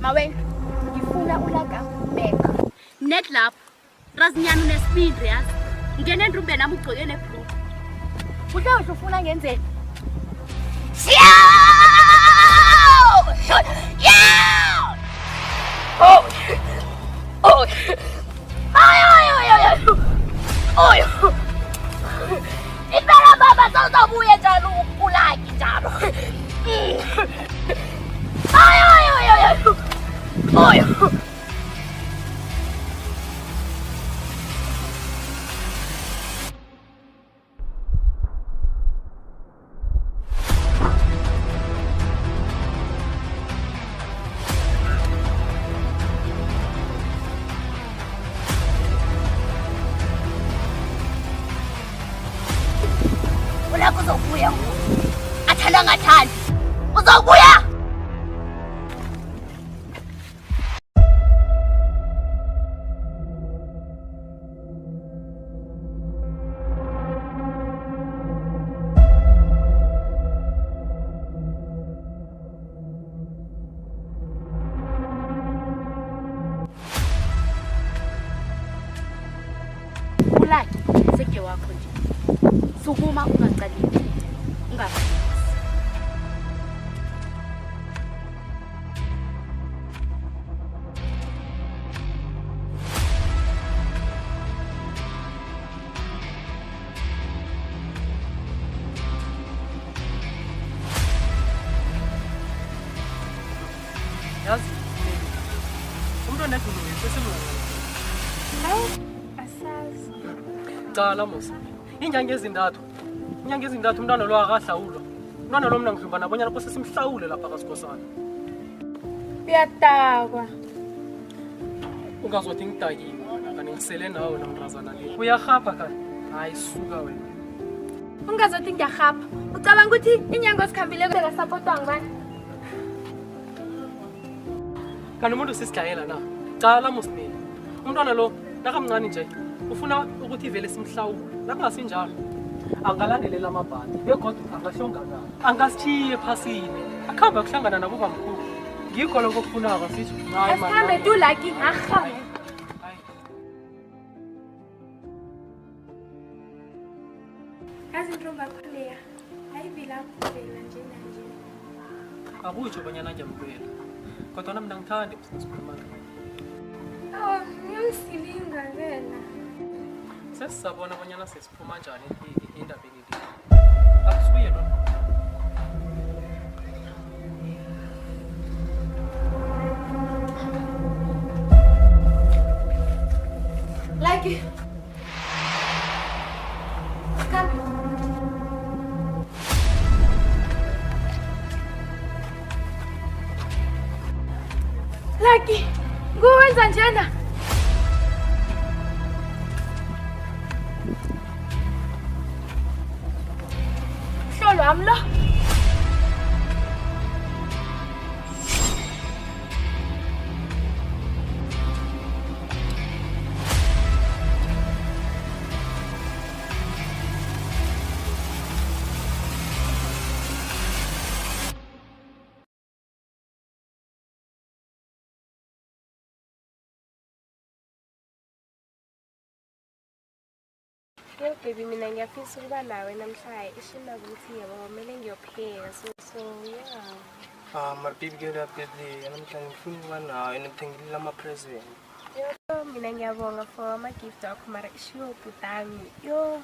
Mawen, ngifuna ulaga beka. Net lapho. Razinyana unespeed yazi. Ngene ndrumbe nami ugcoke nebhulu. Uhlawusho ufuna ngenzeni? Yeah! Oh! Oh! Ay! Ibera baba sozobuye njalo ukulaki njalo. Ay! Uzobuya. Athanda ngathandi. Uzobuya. Ulaki seke wakho nje. Sukuma ungaqalile. Ungafisi. Yazi, umntwana ekhulumile sesimlanga. Hayi, asazi. Cala musa. Inyanga ezintathu umntwana lo akahlawulwa. Umntwana lo mina ngidlumba nabonyana kose simhlawule lapha kaSikhosana. Uyatakwa. Ungazothi ngidakile, kanti ngisele nawe nomntazana le. Uyahapha kanti. Hayi suka wena. Ungazothi ngiyahapha. Ucabanga ukuthi inyanga osikhambile kodwa support ngibani? Kanti umuntu sisidlayela na. Cala musimini. Umntwana lo nakamncane nje ufuna ukuthi vele simhlawule. Nakungasinjalo angalandelela amabhadi begodwa angashongakala. Angasithiye phasini. Akhamba kuhlangana nabo bamkhulu. Ngikho lokho kufunaka sithi hayi manje. Asihambe tu lucky ngahamba. Azintomba khuleka. Ayivila kuphela nje nanje. Akutsho banyana ngiyamkhwela. Kodwa nami ngithanda ukusikhuluma nawe. Oh, ngiyasilinga vela. Sesizabona banyana sesiphuma kanjani indabeni le. Akusuye lo. Lucky. Come. Lucky, nguwenza njena. Hlolo wami lo. Yo baby mina ngiyafisa ukuba nawe namhlanje ishina ukuthi yabo kumele ngiyopheka so yeah. My baby girl update namhlanje ngifuna ukuba nawe ngithengile ama present. Yo mina ngiyabonga for ama gift akho mara ishiwo butami. Yo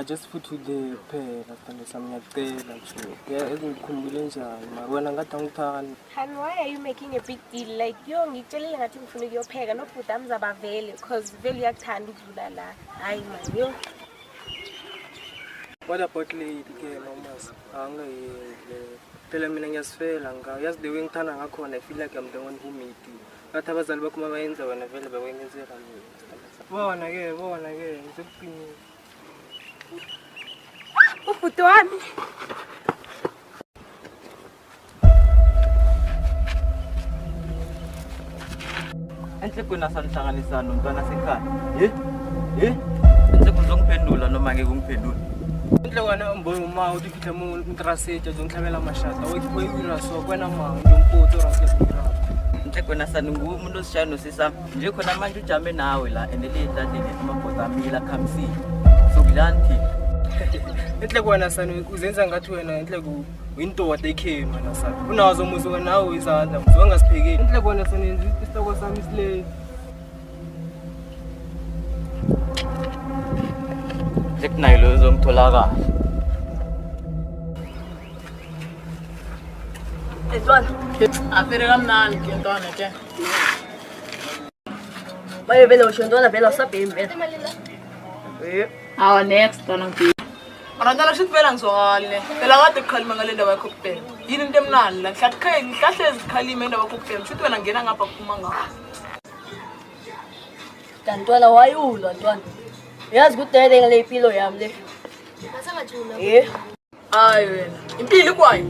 Just futhi the phela sithanda sami ngiyacela nje. Ezingikhumbule njani mara wena ngathi angithandi. And why are you making a big deal like yo ngitshelile ngathi ngifuna ukuyopheka no butami zabavele because vele uyakuthanda ukudlula la. Hayi man yo. What about lady ke mamas? Angayenze. Phela mina ngiyasifela yazi the way ngithanda ngakhona I feel like I'm the one who made it. Ngathi abazali bakho mabayenza wena vele bakwenzela mina. Bona ke ngikuqinile. Ubhuti wami. Enhle kuna sanihlanganisa nomntwana sekhaya. Enhle kuzongiphendula noma ngeke ungiphendule. Ntle wana mbo uma o dikitla mo ntrasetsa jo ntlhabela mashata o ipo ira so kwena ma jo mpotso ra se ira. Ntle kona sanungu umuntu osishano sisami nje khona manje ujame nawe la and le dadeni amabhoda amila khamsi. So kulanti. Ntle kwana sanu uzenza ngathi wena ntle ku indoda ekhema na sanu. Unazo umuzi nawe izandla uzongasiphekeli. Ntle kwana sanenzi isitoko sami isile. Teknayilo uzongitholakala. Edwan, afere kamnandi ke ntwana ke. Baye vele usho ntwana vele usabhemi vele. Our next ntwana ngithi. Arandala shithi vele ngizwakale. Phela kade ukukhalima ngale ndaba yakho kuphela. Yini into emnandi la ngihlahle ezikhalima indaba yakho kuphela. Shithi wena ngena ngapha kuphuma ngapha. Ntwana wayulwa ntwana. Yazi ukuthi dede ngale impilo yami le. Masangathula. Hayi wena. Impilo ikwayo.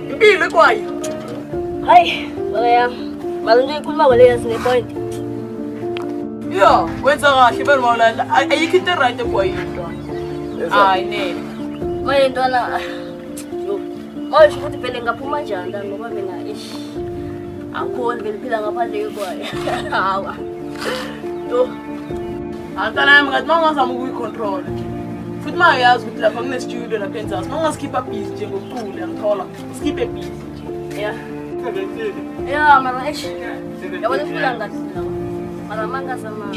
Impilo ikwayo. Hayi, baka yami. Malunje ikhuluma ngale yasine point. Yeah, wenza kahle vele mawulala. Ayikho into right ekwayo ntwana. Hayi nene. Maye ntwana. Yo. Mawusho ukuthi vele ngaphuma njani la ngoba mina ish. Akhona vele phila ngaphandle kwayo. Hawa. Yo. Antana yami ngathi mawungazama ukuyicontrol. Futhi mayazi ukuthi lapha kune studio lapha enzasi. Mawungasikhipha busy nje ngokucula ngithola. Sikhiphe busy nje. Yeah. Yeah, mara ish. Yabona phila ngathi lawa. Mara manga sama.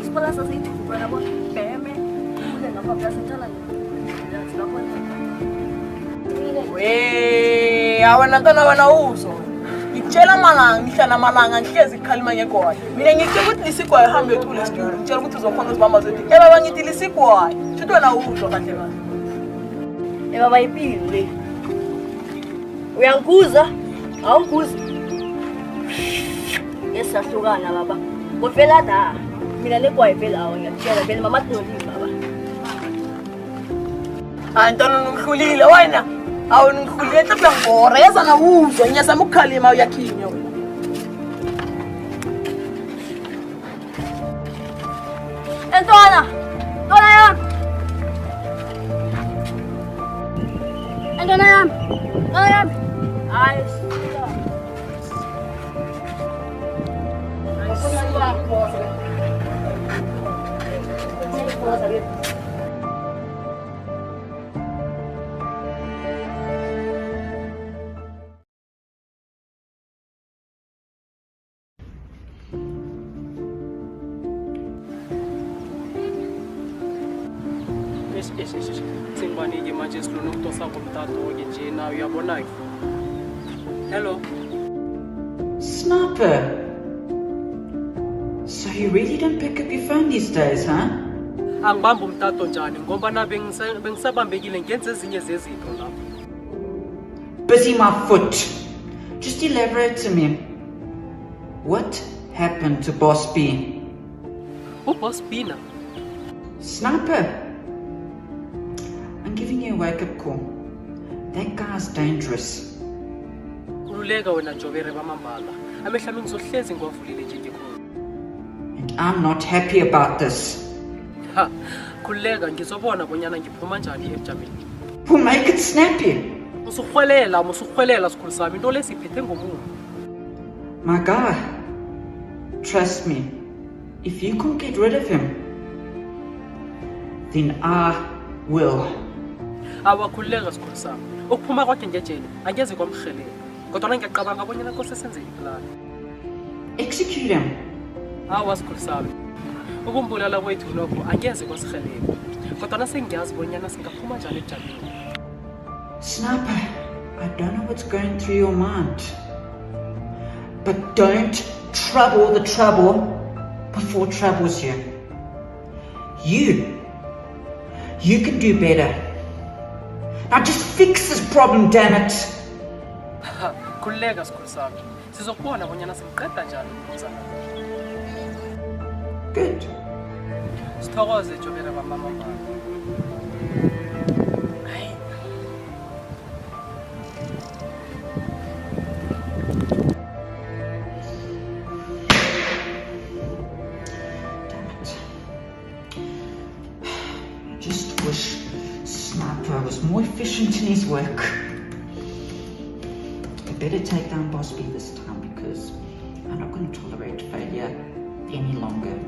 Sipola sasa hivi bwana bo beme. Kule ngapha byasithala nje. We, awena ntwana wena uzo. Ngitshela malanga ngihlala malanga ngihlezi ikhalima ngegwayi. Mina ngicela ukuthi lisigwayi uhambe uyothula studio. Ngitshela ukuthi uzokhona uzibamba zothi. Baba ngithi lisigwayi. Shithi wena uzwa kahle kahle. Baba impilo le. Uyangibuza? Awungibuzi? Yesahlukana baba. Kodwa la mina legwayi vela awu ngiyakutshela vele mama Dolly baba. Hayi ntwana ngihlulile wena. Awu ngikhulile hlapha ngora yazana uzwa ngiyazama ukukhalima uyakhinya wena. Ntwana yami. Ntwana yami. Hayi. Singbanike manje silona ukutosa komtato-ke nje nayo uyabona-ke. Hello. Sniper. So you really don't pick up your phone these days, huh? Angibamba umtato njani ngoba na bengisabambekile ngenze ezinye zezinto lapho. Busy my foot. Just elaborate to me. What happened to Boss B? Boss B na? Sniper. I'm giving you a wake-up call. That guy's dangerous. Kululeka wena Jobere bamambala. Amehla ami ngizohlezi ngiwavulile nje ngikhona. And I'm not happy about this. Ha, kululeka ngizobona bonyana ngiphuma njani ebujameni. We'll make it snappy. Musukhwelela sikhulu sami into lesiphethe ngomumo. My guy, trust me, if you can't get rid of him, then I will. Awakhululeka sikhulu sami. Ukuphuma kwakhe ngejele angeze kwamrhelela. Kodwa ngiyacabanga bonyana kose senze iplan. Execute him. Sikhulu sami. Ukumbulala kwethu lokho angeze kwasirhelela. Kodwa sengiyazi bonyana singaphuma njani ebujameni. Sniper, I don't know what's going through your mind, but don't trouble the trouble before troubles you. You can do better. Now just fix this problem, damn it. Kululeka sikhulu sami. Sizokubona bonyana simqeda njani umzana. Good. Sithokoze Jobera bamama. his work. I better take down Bosby this time because I'm not going to tolerate failure any longer.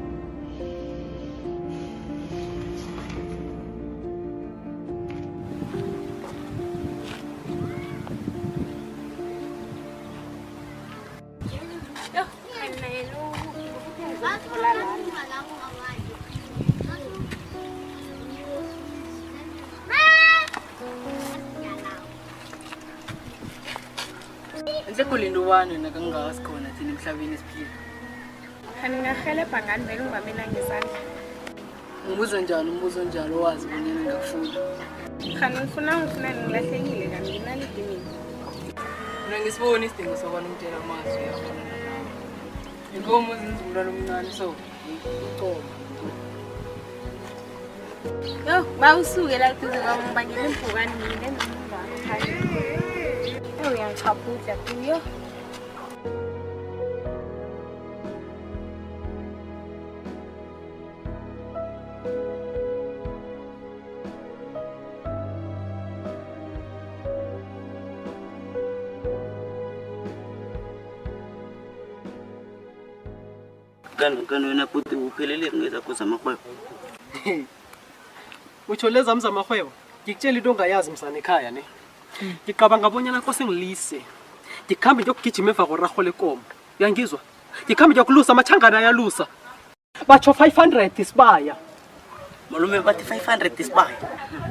Kulinduwane nakangasikhona thina emhlabeni esiphila. Ngingahelebha ngani vele ungibambela ngesandla. Ngibuza njalo umbuzo njalo wazi bonyana ngiyafuna. Ngifuna ngilahlekile kanti nginaliphi mina. Mina ngisibona isidingo sokuba nomtshela amazwi yabona nawe. Inkomo zinzulwana omncane so ucoba. Yo, bawusuke la kuze bangibangela impukani mina nomngane phakathi. Uyangichaphuza kuyo. Kanti wena bhuti uphelele ngezakho zamahwebo. Utsho leza mzamahwebo ngikutshela into ongayazi msana ekhaya ne. Ngicabanga bonyana kose ngilise. Ngikhambe ngiyokugijima emva korarho lekomo. Uyangizwa? Ngikhambe ngiyokulusa amachangana ayalusa. Batsho 500 isibaya. Malume bathi 500 isibaya.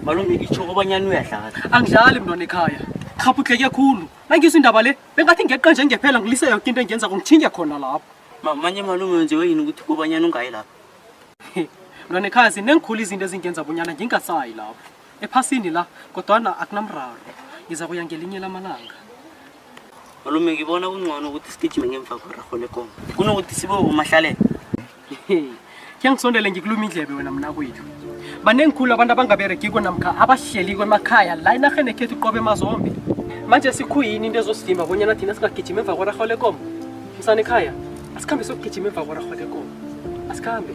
Malume itsho kobanyana uyadlala. Angidlali mntwana ekhaya. Khaphutleke khulu. Nangizwa indaba le bengathi ngeqa nje ngephela ngilise yonke into engenza ngithinge khona lapho. Manje malume nje wena ukuthi kobanyana ungayi lapho. Mntwana ekhaya zinengikhulu izinto ezingenza bonyana ngingasayi lapho. Ephasini la kodwana akunamraro. Ngiza kuya ngelinye lamalanga. Malume ngibona kungcono ukuthi sigijime ngemva korarho lekomo. Kunokuthi sibe umahlalela. Ke ngisondele ngikuluma indlebe wena mna kwethu. Banengikhulu abantu abangaberegiko namkha abahleliko emakhaya la enarheni ekhethu qobe mazombe. Manje sikhuyini into ezosidima bonyana thina singagijima emva korarho lekomo. Msana ekhaya asikhambe sokugijima emva korarho lekomo. Asikhambe.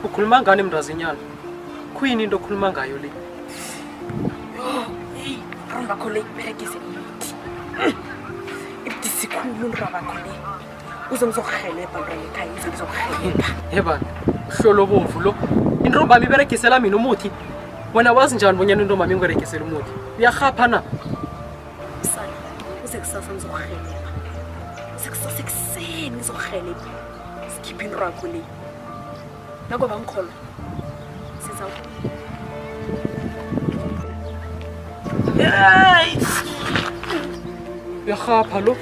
Ukhuluma ngani mntazinyana? Khuyini into okhuluma ngayo le? Hey, ramba khole iberegise imithi. Ibudisi khulu ramba khole. Uzomzokuhelebha ntwana ekhaya, uzomzokuhelebha. Yeba, hlolo bomvu lo. Intombi yami iberegisela mina umuthi. Wena wazi njani bonyana intombi yami ingiberegisela umuthi? Uyarhapha na? Sana, uze kusasa ngizokuhelebha. Sekusasa ekuseni ngizokuhelebha. Sikhiphe into yakho le. Nakuba ngikholwa siza uyarhapha lo.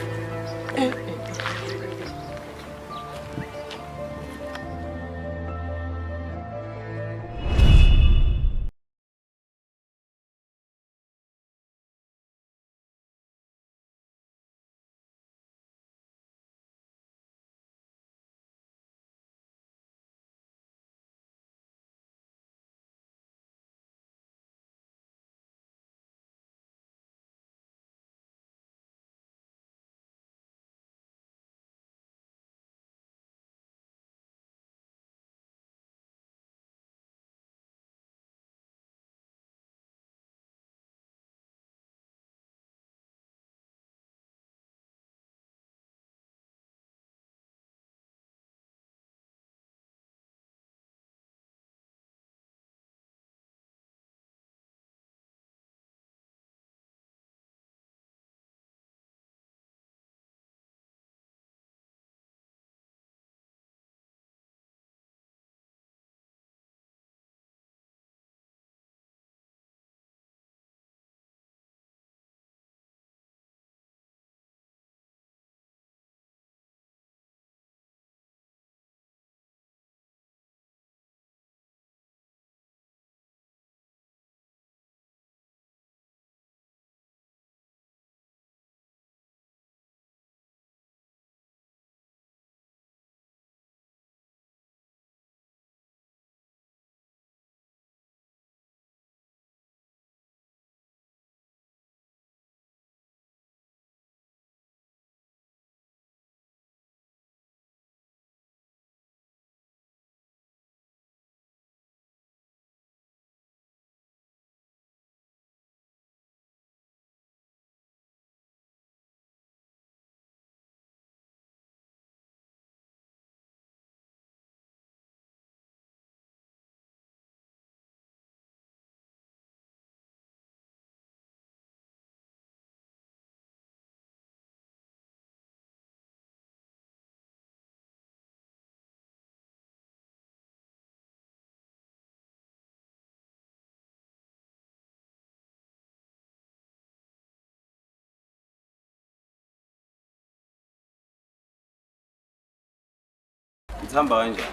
Ngihamba kanjani?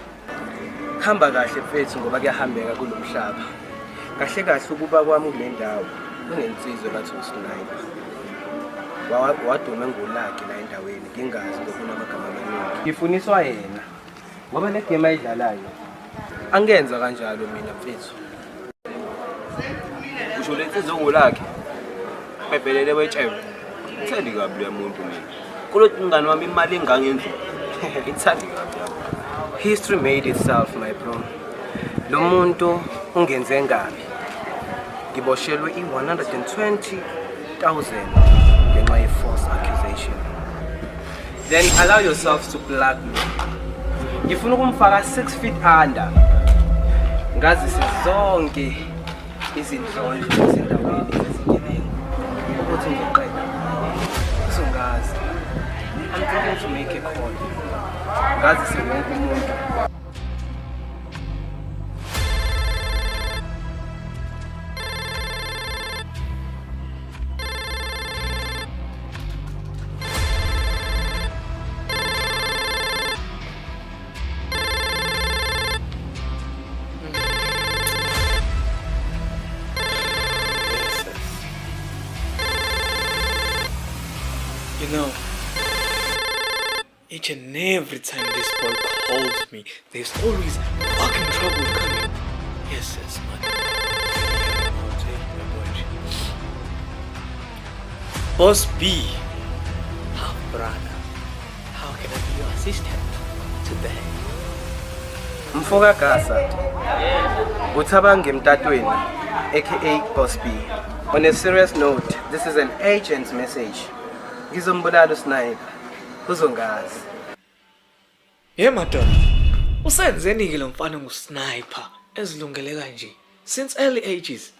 Hamba kahle mfethu ngoba kuyahambeka kulomhlaba. Kahle kahle ukuba kwami kule ndawo kunensizwe bathi uSniper. Wadume ngolakhe la endaweni ngingazi ngokunamagama amaningi. Ngifuniswa yena ngoba le game ayidlalayo. Angenza kanjalo mina mfethu. Usho lensizwe ngolakhe. Bebelele wetshebe. Ngithandi kabi lo muntu mina. Kulothi ingane wami imali engangendlu. Ngithandi kabi. History made itself, my bro. Lo muntu ungenze ngabi. Ngiboshelwe i-120,000 ngenxa ye-false accusation. Then allow yourself to blackmail. Ngifuna ukumfaka 6 feet under. Ngazise zonke izindlondlo ezindaweni ezigebengu. Ukuthi ngiqeda. Uzongazi. I'm trying to make a call. Ngazise wonke umuntu. You know, each and every time this boy calls me, there's always fucking trouble coming. Yes, man. I'll take my boy. Boss B, half brother, how can I be your assistant today? Mfoka Gasa. Uthabange mtatweni, aka Boss B. On a serious note, this is an agent's message. Ngizombulala uSniper. Uzongazi. Yeah, madam. Usenzeni ke lo mfana nguSniper ezilungele kanje since early ages.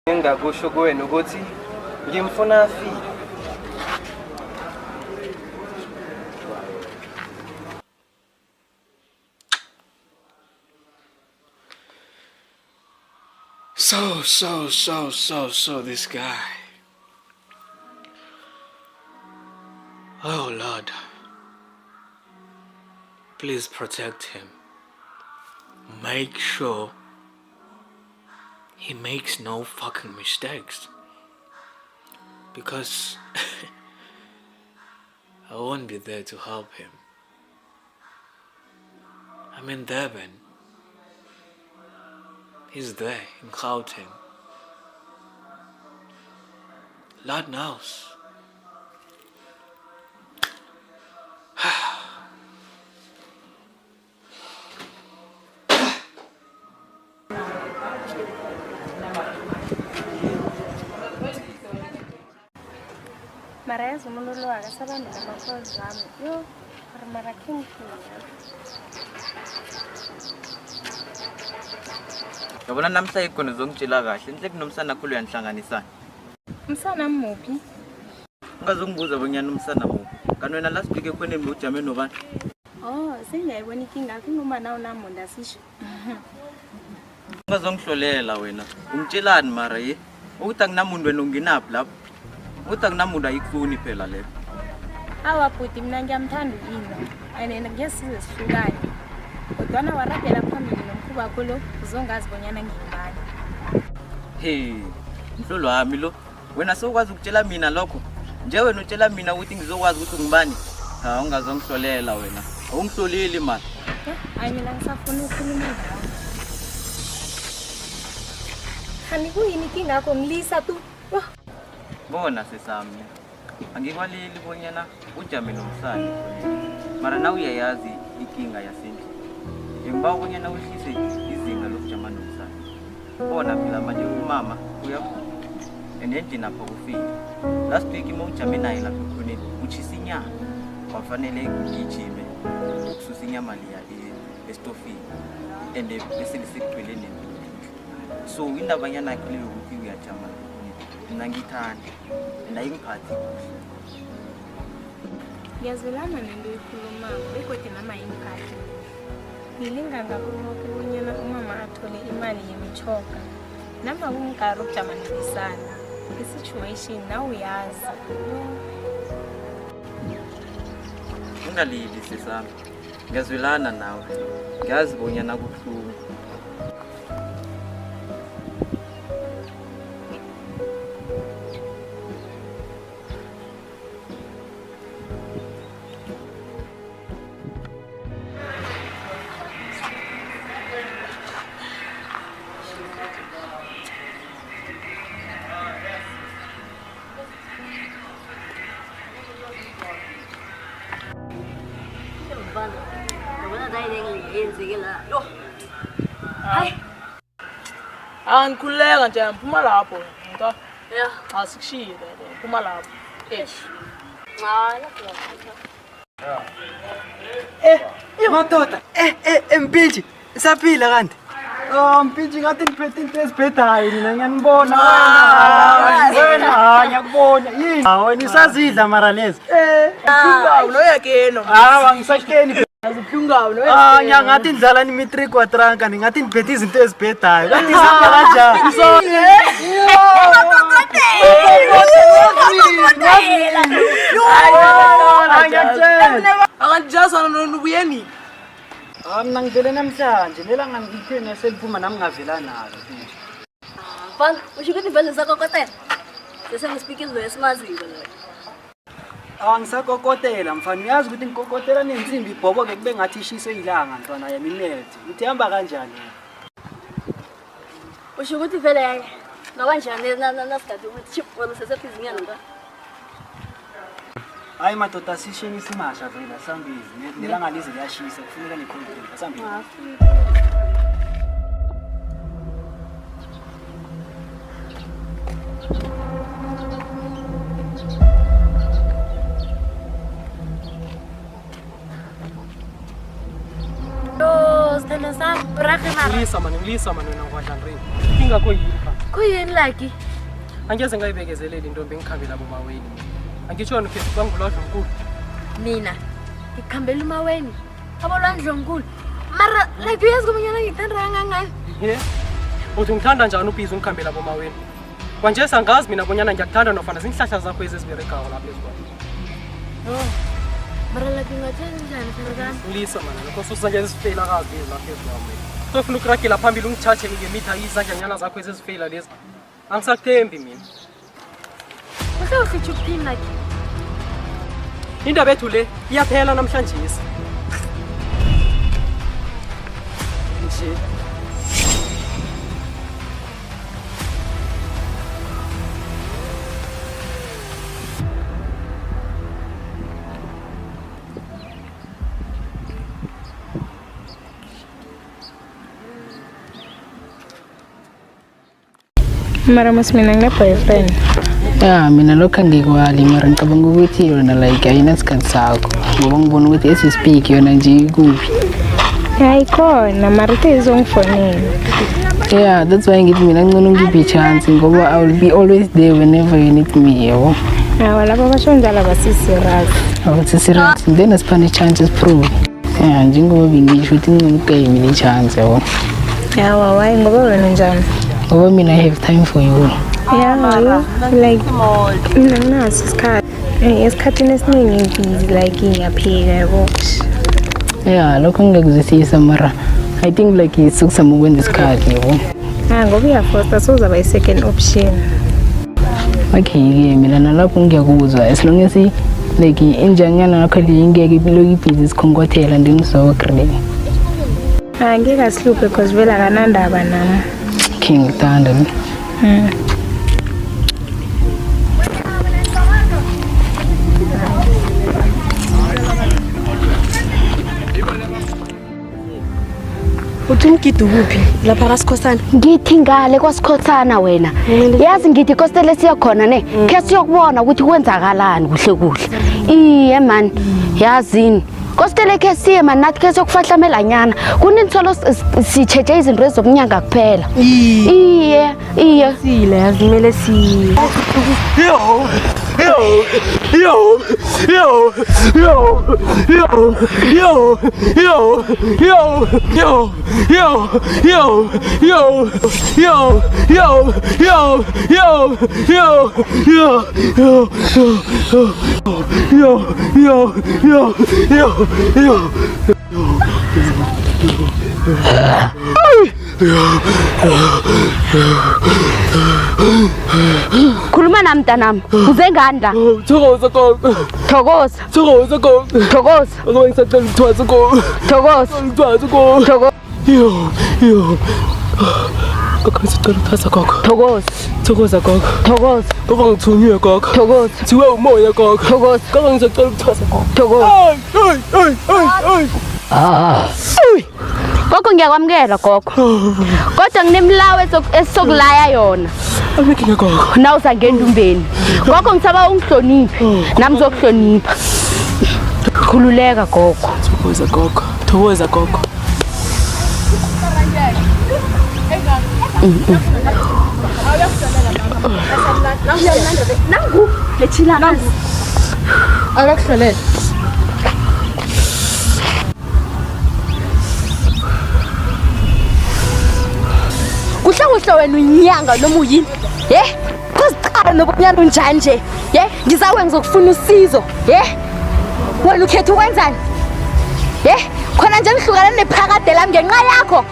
Engakusho kuwena ukuthi ngimfuna afile. So this guy. Oh Lord. Please protect him. Make sure he makes no fucking mistakes. Because I won't be there to help him. I'm in Durban. He's there in Gauteng. Lord knows. Mara yazi umuntu lo akasabani nama-calls wami. Yo, mara kingiphi. Yabona namhla ikhona uzongitshela kahle inhle kunomsana khulu yanhlanganisana. Umsana muphi? Ungazongibuza bonyana umsana muphi. Kanti wena last week ekhoneni ujame nobani? Oh, sengiyayibona inkinga yakho noma nawo namonda sisho. Ungazongihlolela wena. Ungitshelani mara ye? Ukuthi akunamuntu wena unginaphi lapho? Ukuthi akunamuntu ayikufuni phela le. Awa bhuti mina ngiyamthanda uyino. Ayena ngiyasize sihlukane. Kodwa waragela phambili nomkhuba wakho lo uzongazi bonyana ngiyibani. Hey, mhlolo wami lo. Wena sokwazi ukutshela mina lokho. Nje wena utshela mina ukuthi ngizokwazi ukuthi ngibani? Ha ungazongihlolela wena. Awungihloleli manje. Hayi mina ngisafuna ukukhuluma nawe. Khani kuyini inkinga yakho ngilisa tu? Bona sesami. Angikwaleli bonyana ujame nomsana. Mara na uyayazi inkinga yasendle. Ngimba bonyana uhlise izinga lokujama nomsana. Bona phela manje umama uyavuka. Endendini apha kufika. Last week ujame naye lapha ekhoneni uchisa inyama. Kwafanele ngigijime ukususa inyama leya estofini. Ende bese lisekugcwele nento. So indaba yana yakho leyo ukuthi uyajama. Mina ngithanda. Ndayingiphathi. Ngiyazwelana nento ekhulumayo begodwa nama imphathi. Ngilinga ngakho ukubonyana umama athole imali yemichoga. Namba kumgaro ukujama nebisana. I-situation now uyazi. Ungalili sesami. Ngiyazwelana nawe. Ngiyazi bonyana kubuhlungu. Angikhuleka nje ngiphuma lapho. Ngitwa. Yeah. Asikushiye ngiphuma lapho. Madoda, Mpintshi, isaphila kanti. Oh, Mpintshi ngathi niphethe into ezibhedayo mina ngiyanibona wena ngiyakubona yini? Wena isazidla mara lezi. Ngiyabona noyakeno. Hawa ngisashikeni. Azibhlungayo noyakeno. Ngiyangathi ndlala ni matric watranka ngathi niphethe izinto ezibhedayo. Kanti isapha kanjani? Akantijasana nobuyeni. Mina ngivele namhlanje nelanga ngithene seliphuma nami ngavela nalo. Mfana, usho ukuthi vele sakokotela. Bese ngispeak izwe esimaziyo la. Ngisakokotela mfana uyazi ukuthi ngikokotela nensimbi ibhobo ke kube ngathi ishise ilanga ntwana yami inethi. Uthi hamba kanjani? Usho ukuthi vele yayi. Ngoba njani nasikade ukuthi chip wena sesephizinyana nto. Hayi madoda sishini simasha vela sambizi nelanga lize liyashisa kufuneka necontent sambizi. Sithanda sami, brahe mama. Ngilisa mani wena ngwadlandrini. Inkinga kho yini pha? Kuyini laki? Angeze ngayibekezelela intombi engikhambela bomaweni. Angitshona ukhethi kwangulwadla omkhulu. Mina ngikhambela umaweni. Abolwandle omkhulu. Mara like uyazi kubonyana ngithanda kangangani? Uthi ngithanda njani ubhizi ungikhambela bomaweni? Kwanje sangazi mina bonyana ngiyakuthanda nofana zinhlahla zakho eziziberegayo lapha ezikho. Mara like ungathanda njani phezulu? Ngilisa mana lokho susanje ezifeyila kazi lapha ezikho. Sofuna ukuragela phambili ungithathe ngemitha izandlanyana zakho ezifeyila lezi. Angisakuthembi mina. Usawusithi ukuthini laki? indaba ethu le iyaphela namhlanje nje. Mara mas mina ngine-boyfriend. Ya, mina lokho angikwali mara ngicabanga ukuthi yona like ayinasikhathi sakho ngoba ngibona ukuthi esispeak yona nje ikuphi. Hayi khona mara izongifonela. Yeah, that's why ngithi mina ngcono ngiphi chance ngoba I will be always there whenever you need me, yabo. Hawa laba basho njalo abasiserious. Abasiserious then asipane chances prove. Yeah, njengoba bingisho ukuthi ngcono ukayimi ni chance, yabo. Hawa why ngoba wena njani? Ngoba mina I have time for you. Yeah, like mina isikhathi esikhathini esiningi busy like ngiyaphika yabo. Yeah, lokho ngiyakuzwisisa mara I think like isukusama ukwenza isikhathi, yabo. Ngoba uyafosta so uzaba i-second option. Okay, mina nalapho ngiyakuzwa as long as like injanyana yakho le ingeke iloku ibhizi sikhonkothela and then so agree. Angeke asihluphe because vela kanandaba nami. King Thunder. Uthi umgidi kuphi lapha kaSikhosana? Ngithi ngale kwaSikhosana wena. Yazi ngithi kostele siya khona ne. Ke siyokubona ukuthi kwenzakalani kuhle kuhle. Iye man, yazini. Kostele ke siye man nathi ke sokufahlamela nyana. Kunintsholo sicheje izinto ezokunyanga kuphela. Iye. Sile yazimele si. Khuluma nami mntanami, uze ngandla. Thokoza gogo. Thokoza. Thokoza gogo. Thokoza. Ngoba ngisacela ukuthwaza gogo. Thokoza. Ukuthwaza gogo. Thokoza. Yo. Gogo ngisacela ukuthwaza gogo. Thokoza. Thokoza gogo. Thokoza. Ngoba ngithunyiwe gogo. Thokoza. Thiwe umoya gogo. Thokoza. Gogo ngisacela ukuthwaza gogo. Thokoza. Ay. Gogo ngiyakwamukela gogo. Kodwa nginemlawo esokulaya yona. Amikile gogo. Na uzangendumbeni. Gogo ngisaba ungihloniphe. Nami zokuhlonipha. Khululeka gogo. Thokoza gogo. Thokoza gogo. Nangu lechila nangu. Akakuhlolela. Kuhle wena unyanga noma uyini. Kuziqala nobunyana unjani nje. Ngizawe ngizokufuna usizo. Wena ukhetha ukwenzani? Khona nje ngihlukana nephakade lami ngenxa yakho.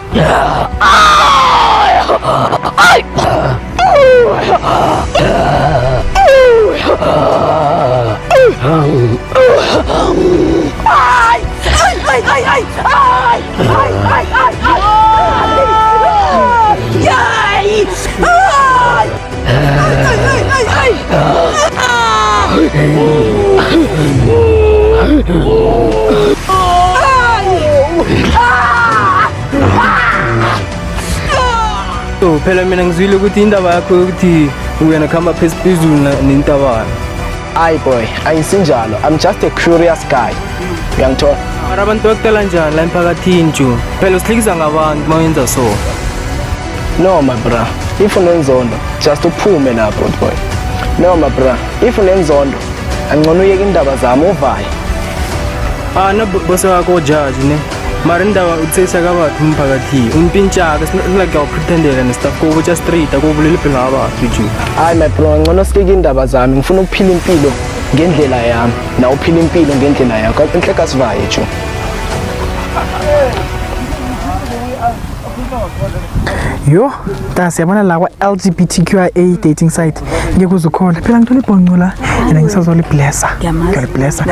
Phela mina ngizwile ukuthi indaba yakho ukuthi uyena khamba phezulu nentabana. Hayi boy, ayisinjalo. I'm just a curious guy. Uyangithola? Mara abantu bakutela njani la emphakathini nje? Phela usihlekisa ngabantu mawenza so. No my bro. If unenzondo, just uphume lapho boy. No my bro. If unenzondo, angcono uyeke indaba zami uvaye. Na boss wakho judge ne. Mara indaba utsesa kabathu umphakathi. Umpintshaka sinake awupretendela nestaff ko just straight akubulele phela abantu nje. Hayi my bro, ngcono sikeke indaba zami. Ngifuna ukuphila impilo ngendlela yami. Na uphila impilo ngendlela yakho. Inhleka sivaye nje. Yo, that's yabona la kwa LGBTQIA dating site. ngeke uzukhola phela ngithola ibhonco la yena ngisazoleblessa ngiyaliblessa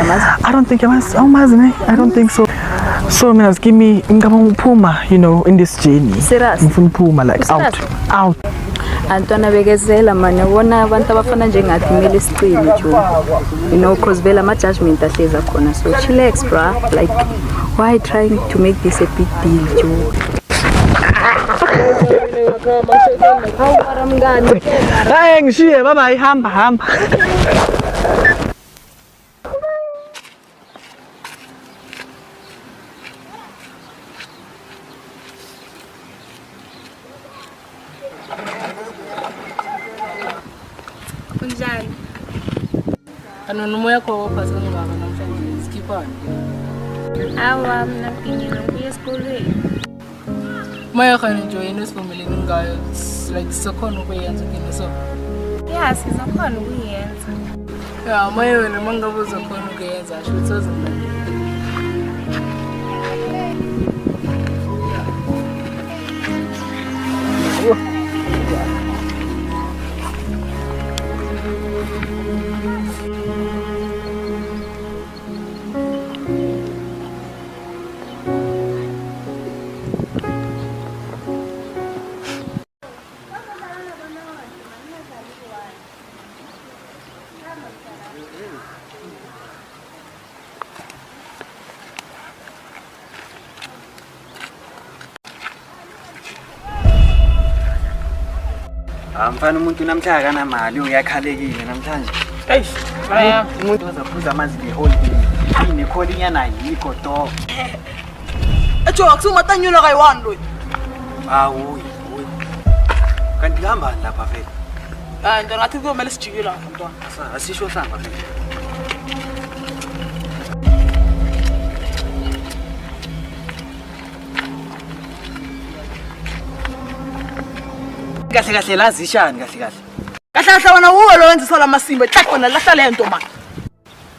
I don't think awumazi ne I don't think so mina skimi ngicabanga ukuphuma you know in this journey ngifuna ukuphuma like out Antwana bekezela manje ubona abantu abafana njengathi kumele sicile jo you know cause vela ama judgment ahleza khona so chillax bra like why trying to make this a big deal jo Hey ngishiye bye hamba Unjani? Anonomoya kwa waphasa ngibaba namhlanje sikhipani. Awa mina nginyina ngiya esikolweni. Maya khona nje yena sivumelene ngayo like sikhona ukuyenza kini so. Yeah, sizakhona ukuyenza. Yeah, maya wena mangabe uzokhona ukuyenza asho ukuthi uzomlandela. Mfana umuntu namhlanje kanamali uyakhalekile namhlanje. Umuntu ozaphuza amanzi ngeholiday. Yini kholinyana yikho to. Ejo akusumatanyula kayi-1 lo. Hawu. Kanti ngihamba lapha vele. Nto ngathi kuyomela sijike lapha mntwana. Asisho samba vele. Kahle lazishani kahle wena uwe lo wenza sala masimba hlakona lahla le nto manje.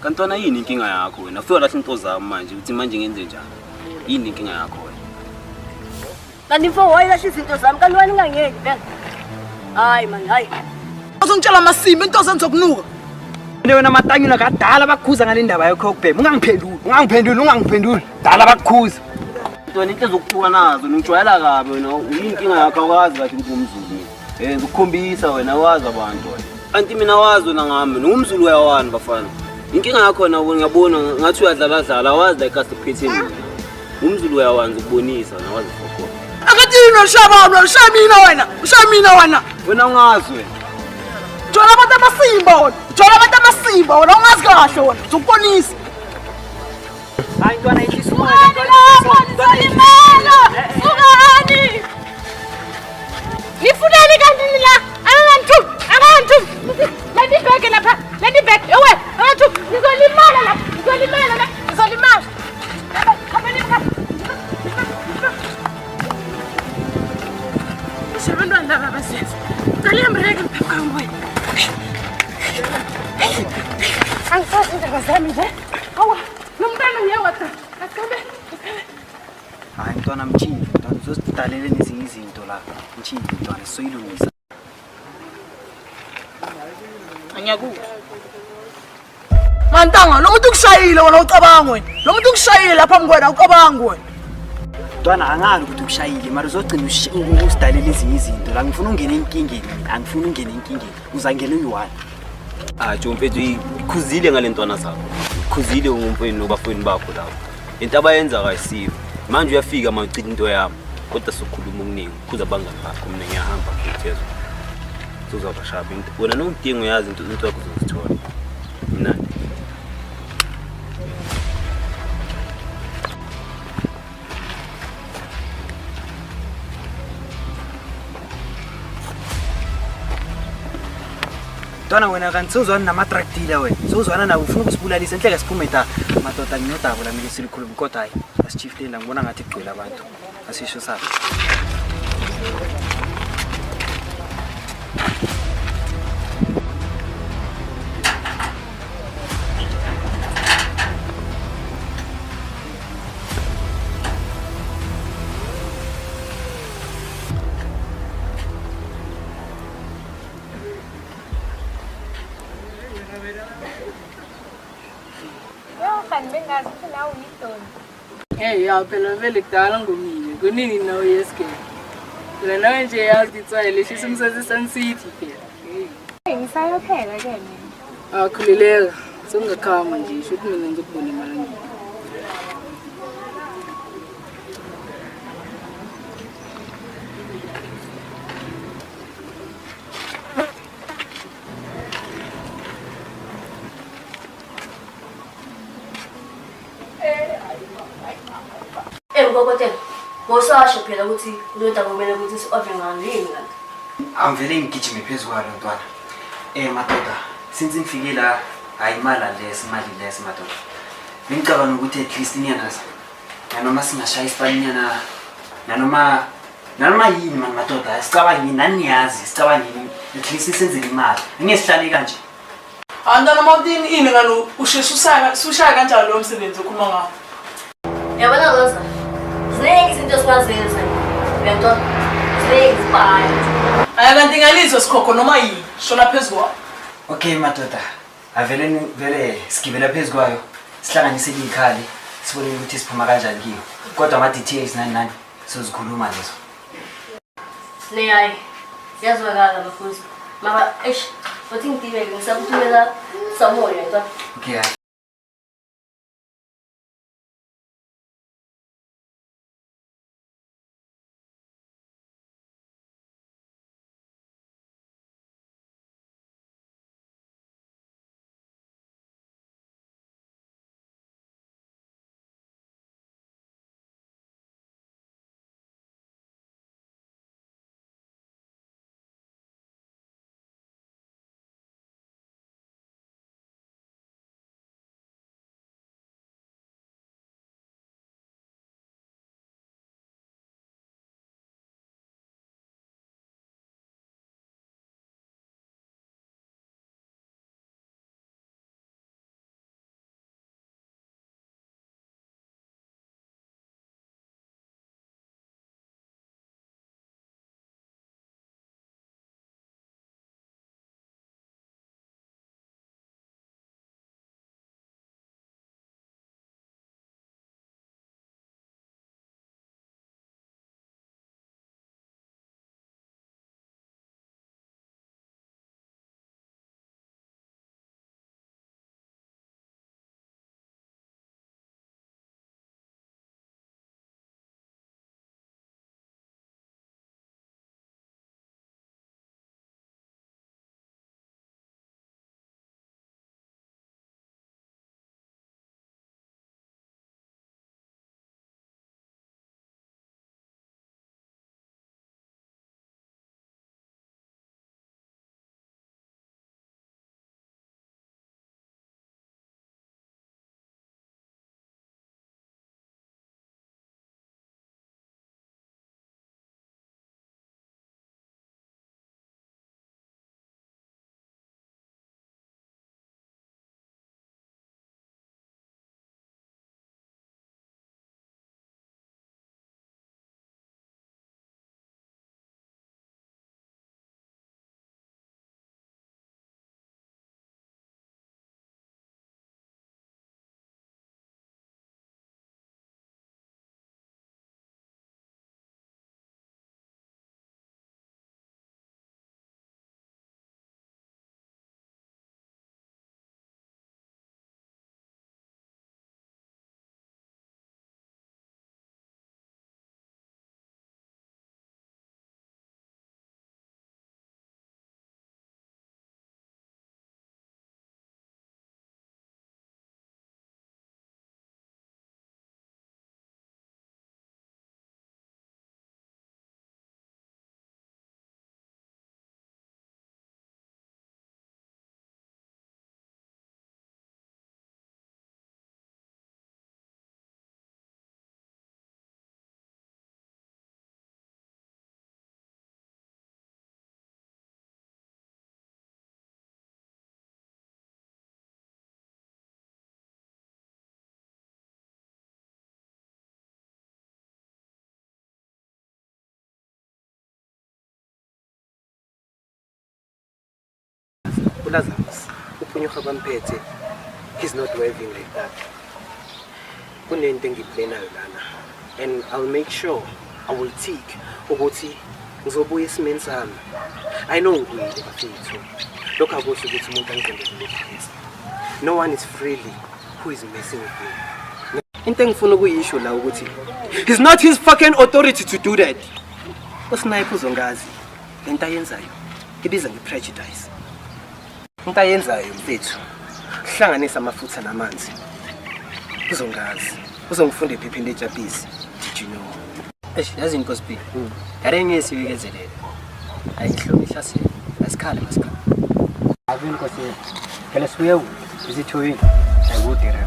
Kantwana yini inkinga yakho wena? Ufika lahla into zami manje uthi manje ngenze njani? Yini inkinga yakho wena? Kanti mfo wayilahle izinto zami kanti wena ngangeke phela. Hayi man hayi. Uzongitshela masimba into zenzokunuka. Wena matanyula kadala bakukhuza ngale ndaba yakho kubhema ungangiphenduli dala bakukhuza. Wena into ezokuthuka nazo nijwayela kabi wena yini inkinga yakho akwazi kathi ngumZulu. Ngikukhombisa wena wazi abantu wena. Kanti mina wazi wena ngami ngumZulu uyawani bafana. Inkinga yakho wena ngiyabona ngathi uyadlala wazi like asiphethe mina. Umzulu uyawanza ukubonisa nawazi foko. Akathi unoshabana ushamina wena. Wena ungazi wena. Jola abantu amasimba wena ungazi kahle wena. Uzokubonisa. Hayi ntwana ihlisa umoya Sukani. Nifunani kanti nina? Angantu. Let me back. Ewe, angantu. Nizolimala la. Sebentwana laba basenza. Qala mreke mphambo wena. Angisazi indaba zami nje. Hawa, nomntana ngiyawatha. Asabe. Hayi ntwana mchini, ntwana uzosidalela nezinye izinto la. Mchini ntwana soyilungisa. Anyakuthi. Mantanga, lo muntu kushayile wena ucabanga wena. Lo muntu kushayile lapha mkwena ucabanga wena. Ntwana angazi ukuthi ukushayile mara uzogcina usidalela ezinye izinto la ngifuna ungene enkingeni uzangena uyi-1. Mfethu ikhuzile ngale ntwana zakho. Ikhuzile ngumfweni nobafweni bakho lapho. Into abayenza kayisiyo. Manje uyafika mawucitha into yami. Kodwa sokhuluma okuningi kuza bangani bakho mina ngiyahamba ngithezwe. Uzobashaba into. Wena nongidinga uyazi into yakho uzozithola. Mnandi. Ntwana wena kanti sewuzwana namatraktile wena. Sewuzwana nabo ufuna ukusibulalisa enhleke siphume ta. Madoda nginodaba la mina silikhuluma kodwa hayi. Asichieftain la ngibona ngathi igcwele abantu. Asisho sathi. ngani bengazi ukuthi nawe uyidoni. Hey, ya phela vele kudala ngomini. Kunini nawe yeske. Phela nawe nje yazi itswele leshisa umsazi Sun City phela. Ngisayopheka ke mina. Khulileka. Sengakhama nje sho ukuthi mina ngizokubona emalangeni. Ngokotela. Bosasho phela ukuthi ndoda kumele ukuthi si-order ngani yini kanti. Angivele ngigijime phezulu kwalo ntwana. Madoda, since ngifike la ayimali lesi madoda. Ngicabanga ukuthi at least inyanaza. Nanoma singashaya isipaninyana nanoma yini man madoda, sicabanga naniyazi, sicabanga at least senzele imali. Ngiyesihlale kanje. Andana mawudini ini ngalo ushaya kanjalo lo msebenzi okhuluma ngawo. Yabona ngoza. Ziningi izinto siwazenza. Uyantona? Ziningi zibhayi. Ayakanti ngalizo sikhokho noma yini shona phezulu. Okay madoda, vele sigibela phezulu kwayo. Sihlanganise ikhali, sibone ukuthi siphuma kanjani kiyo. Kodwa ama details nani sizozikhuluma lezo. Neyayi. Siyazwakala bafuzi. Mara uthi ngidibeke ngisakuthumela samoya yantona. Okay. uLazarus uphunyuka kwamphethe. He's not waving like that. kunento engiplenayo lana and I'll make sure I will take ukuthi ngizobuya esimeni sami. I know ngiyile bafethu. Lokho akusho ukuthi umuntu angiqondile. No one is freely who is messing with me. Into engifuna ukuyisho la ukuthi it's not his fucking authority to do that. Usinipe uzongazi lento ayenzayo ibiza ngeprejudice. Into ayenzayo mfethu hlanganisa amafutha namanzi. Uzongazi uzongifunda ephepheni leJapisi. Did you know? Yazi inkosi B. Yarenge siwekezelele. Ayihlonishwa se. Asikhala masikhala. Abi inkosi. Kele siwe izithoyini. Ayikudira.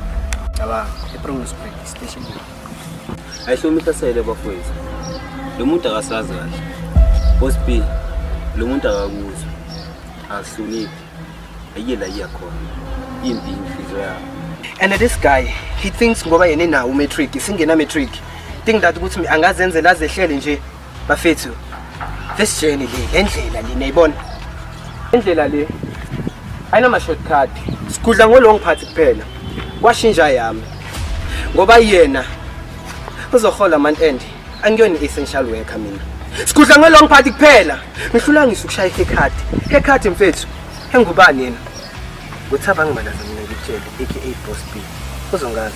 Aba ePromise station. Ayihlonishwa sele bafowethu. Lo muntu akasazi kahle. Boss B, lo muntu akakuzwa. Asuniphi. Ayela iyakhona. Imbi inhliziyo yakhe. And this guy, he thinks ngoba yena nawo matric, isingena matric. Think that ukuthi angazenzela azehlele nje bafethu. This journey le, endlela le nayibona. Endlela le ayinama shortcut. Sikudla ngolong part kuphela. Kwashintsha yami. Ngoba yena uzohola month end. Angiyona essential worker mina. Sikudla ngolong part kuphela. Ngihlula ngisukushaya ihaircut. Haircut mfethu. Engubani yena? Uthaba ngimalaza mina ngitshele aka Boss B. Uzongazi.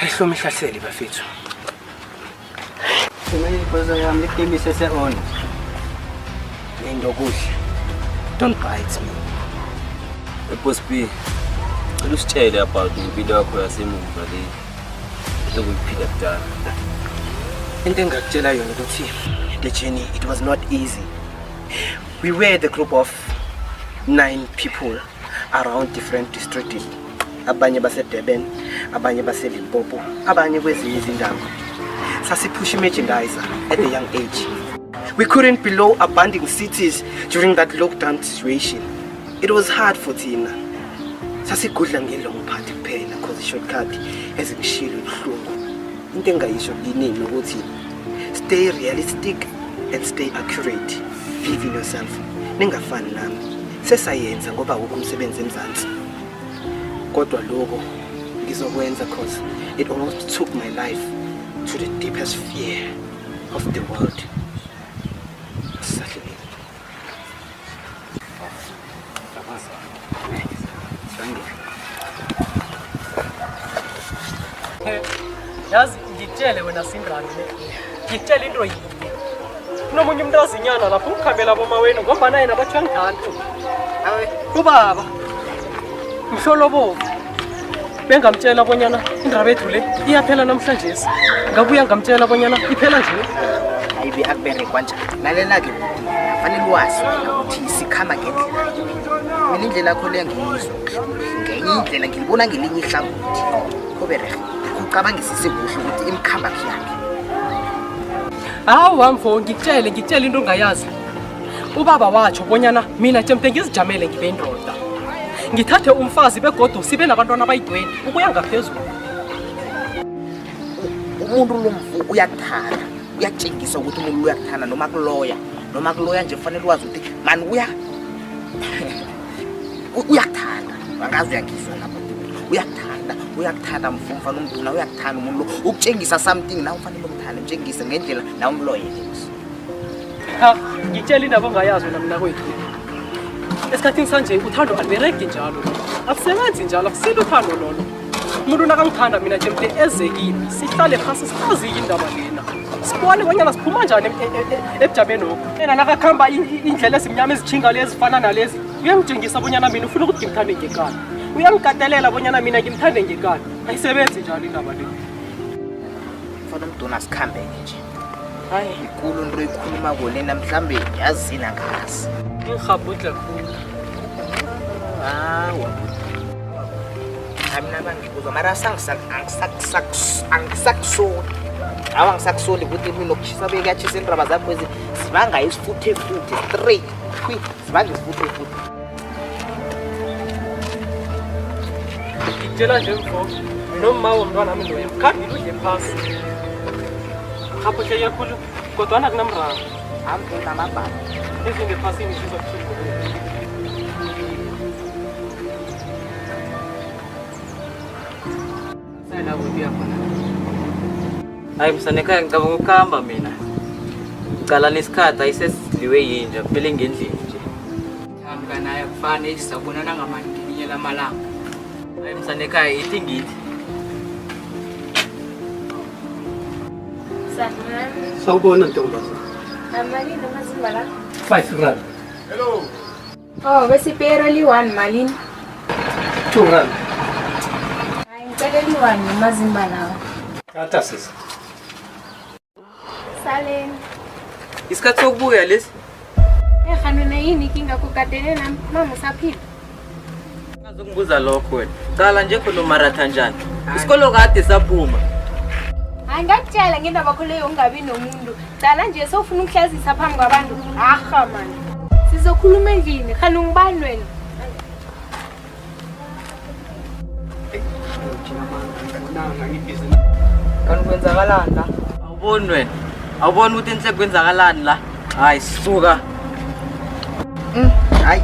Ehlo mihlaseli bafethu. Mina iboza yami ikimi sese on. Nendo kuhle. Don't bite me. Boss B, usitshele about impilo yakho yasemuva le. Lokuphila kudala. Into engakutshela yona ukuthi the journey it was not easy. We were the group of 9 people around different districts. Abanye base Durban, abanye base Limpopo, abanye kwezinye izindawo. Sasiphusha merchandiser at a young age. We couldn't below abandoned cities during that lockdown situation. It was hard for Tina. Sasigudla ngelong part kuphela cause shortcut ezingishilo ubuhlungu. Into engayisho yini ukuthi stay realistic and stay accurate. Believe in yourself. Ningafani nami. Sesayenza ngoba ukho umsebenzi eMzansi. Kodwa lokho ngizokwenza cause it almost took my life to the deepest fear of the world. Yazi ngitshele wena Sindrani le. Ngitshele into yini. Kunomunye umuntu azinyana lapho ukhambela boma wena ngoba naye nabathu angithanda. Hawe, ubaba. Mhlolobo. Bengamtshela bonyana indaba yethu le iyaphela namhlanje. Ngabuya ngamtshela bonyana iphela nje. Ayibe akubere kanjani. Lalela ke fanele wazi ukuthi sikhama ngendlela. Mina indlela yakho le ngiyizwa. Ngenye indlela ngilibona ngelinye ihlangothi. Kobere. Ucabangisise kuhle ukuthi imkhamba yakhe. Hawu mfo ngitshele into ongayazi. Ubaba watsho bonyana mina jempe ngizijamele ngibe indoda. Ngithathe umfazi begodu sibe nabantwana abayidweni ukuya ngaphezulu. Umuntu lomvu uyakuthanda. Uyatshengisa ukuthi umuntu uyakuthanda noma kuloya nje fanele wazi ukuthi man uyakuthanda. Angazi uyangizwa lapho. Uyakuthanda mfumfana umntuna uyakuthanda umuntu lo ukutshengisa something nawe ufanele umthande utshengise ngendlela nawe umloyele. Ha ngitshela indaba ongayazi wena mina kwethu. Esikhathini sanje uthando alibereki njalo. Akusebenzi njalo akusilo uthando lolo. Umuntu nakangithanda mina jempe ezekile sihlale phasi sichazi indaba lena. Sibone bonyana siphuma njani ebujameni lokho. Yena nakakhamba indlela esimnyama ezichinga lezi zifana nalezi uyangitshengisa bonyana mina ufuna ukuthi ngimthande ngekani. Uyamkatelela bonyana mina ngimthande ngekani. Ayisebenzi njalo indaba le. Mfana umntuna sikhambe nje. Hayi ikulu into ekhuluma kolena mhlambe yazina ngazi. Ngikhabudla khulu. Hawo. Mina bangibuzwa mara angisakusoli. Awa ngisakusoli ukuthi mina ukuchisa bekuyachisa indaba zakho ezi sibanga isifuthe straight. Sibanga isifuthe. Ngitshela nje mfo noma umntwana wami loya khangile udle phasi. Khapho ke yakhulu kodwa kunamraro. Amphela amababa. Ezinge phasi ngisho kubuhlungu. wena kuphi yakhona? Hayi msana ekhaya ngicabanga ukuhamba mina. Ngicala nesikhathi ayisesidliwe yinja kuphele ngendlini nje. Hamba naye kufanele sizabonana ngamandilinye lamalanga. Hayi msana ekhaya ithi ngithi. Sanani. Sawubona ntombazana. Amalini mazimba 5 rand. Hello. Oh, bese pera li-1 malini? 2 rand. Hayi ngicela li-1 mazimba lawo. Tata sisi. Saleni. Isikhathi sokubuya lesi. Khanona yini inkinga kukadele nami? Mama usaphila? Ngazokubuza lokho wena. Cala nje khona umaratha njani? Isikolo kade saphuma. Hayi ngakutshela ngendaba yakho leyo ungabi nomuntu. Cala nje sofuna ukuhlazisa phambi kwabantu. Aha man. Sizokhuluma endlini, khani ungibani wena? Kanti kwenzakalani la? Awuboni wena. Awuboni ukuthi enhle kwenzakalani la? Hayi suka. Hayi.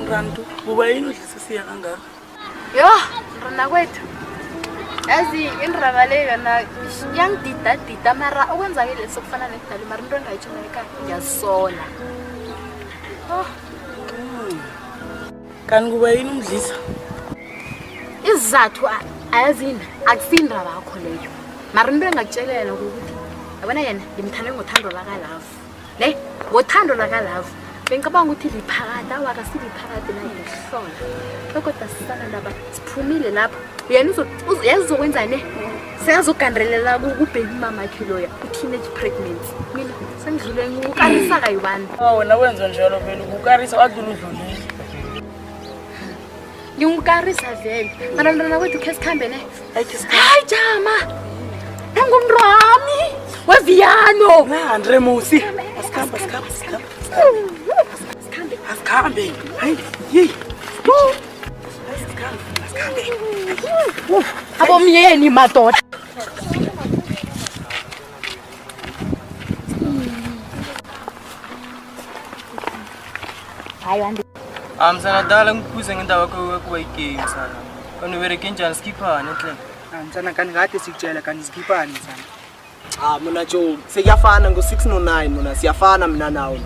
Mrantu, buba yini udlisisiya kangaka? Yo, rona kwethu. Yazi indaba le yona yangidida mara okwenzakile sokufana nekudala mara into engayitshona ekhaya ngiyasola. Oh. Kanti kuba yini umdlisa? Izathu ayazini akusindaba yakho leyo. Mara into engakutshelela ukuthi yabona yena ngimthande ngothando lakalavu. Ne? Ngothando lakalavu. Bengicabanga ukuthi liphakathi awaka siliphakathi la ngihlola. Kodwa sisana ndaba siphumile lapha. Yena uzokwenza ne? Seyazogandrelela ku baby mama yakhe loya, teenage pregnancy. Mina sengidlule ngukarisa kayi1. Oh, wena wenza njalo vele ukukarisa wadlula udlulile. Ngikukarisa vele. Mara ndona kwethu ke sikhambe ne? Hayi jama. Ngumrami. Weviano. Na Andre Musi. Asikhamba. Asikhambe. Hayi, yi. Asikhambe. Abomyeni madoda. Hayi andi. Msana dala ngikubuze ngendaba yakho kuba igame sana. Kanti ubereke njani skiphana enhle? Msana kanti ngade sikutshela kanti sikiphani msana. Mina Joe sekuyafana ngo6 no9 mina siyafana mina nawe.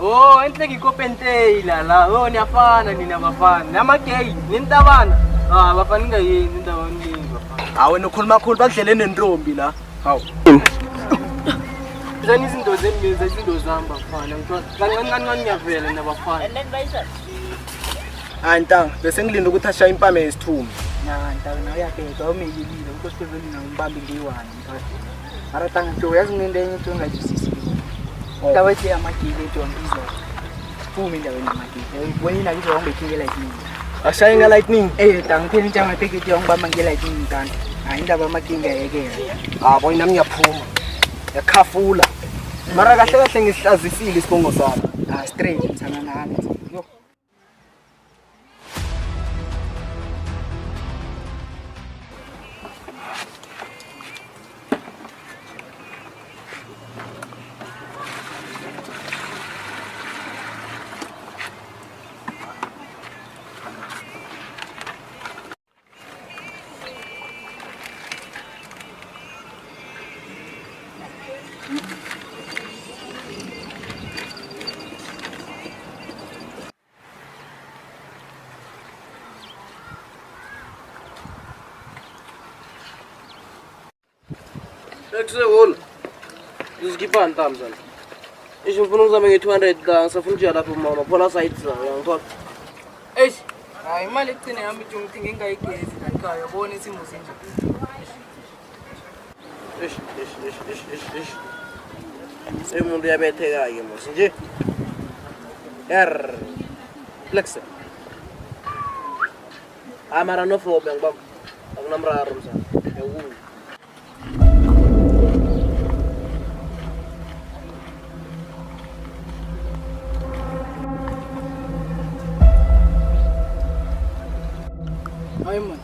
Oh, enhle ngikopenteyila la. Oh, niyafana nina bafana. Namagay, nintabana. Bafana ngayini indawo eningi bafana. Wena ukhuluma kakhulu bakudlele nentombi la. Hawu. Zani izinto zemiza izinto zami bafana. Kancane ngiyavela nabafana. Ntanga bese ngilinda ukuthi ashaya impame yesithumbi. Ntanga nawe uyabheka umeyilile ukuthi Steven ngibambe ngiyi1 mphakathi. Mara tanga nto yazi ngendenye into engajisisi. Ndawe ethi amagile ethi wangizwa. Phuma endaweni yamagile. Wena ngizwa ungibekile lightning. Ashaya nga lightning. Tanga phela into amapeketi yongibamba ngelightning kanti. Hayi indaba amakinga yekela. Bona nami ngiyaphuma. Yakhafula. Mara kahle ngisihlazisile isibongo sami. Straight msana nami. Yo. Lekuse wona. Ngizikipha ntamzana. Isho ngifuna ukuzama nge200 la ngisafuna ukuya lapho mama phona side zayo ngithola. Hayi imali ecine yami nje ngithi ngingayigezi la yabona isimo sinje. Umuntu uyabetheka ke mos nje. Lekuse. Amara no fobe ngibaba. Akunamraro mzana. Yawulo. Hayi man.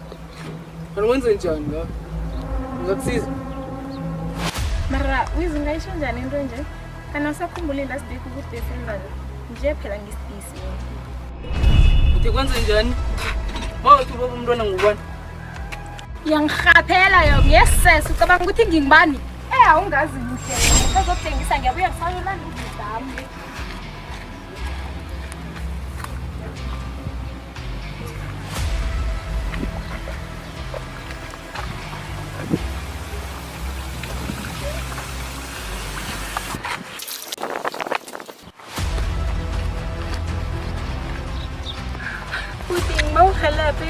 Wenze njani la? Ngizokusiza. Mara uyizingayisho njani into nje? Kana usakhumbule last week ukuthi besenza nje phela ngisipisi. Uthi kwenze njani? Mawuthi ubaba umntwana ngubani? Yangihaphela yo ngesese ucabanga ukuthi ngingibani? Awungazi kuhle. Uzotengisa ngiyabuya ngifanele ngizami.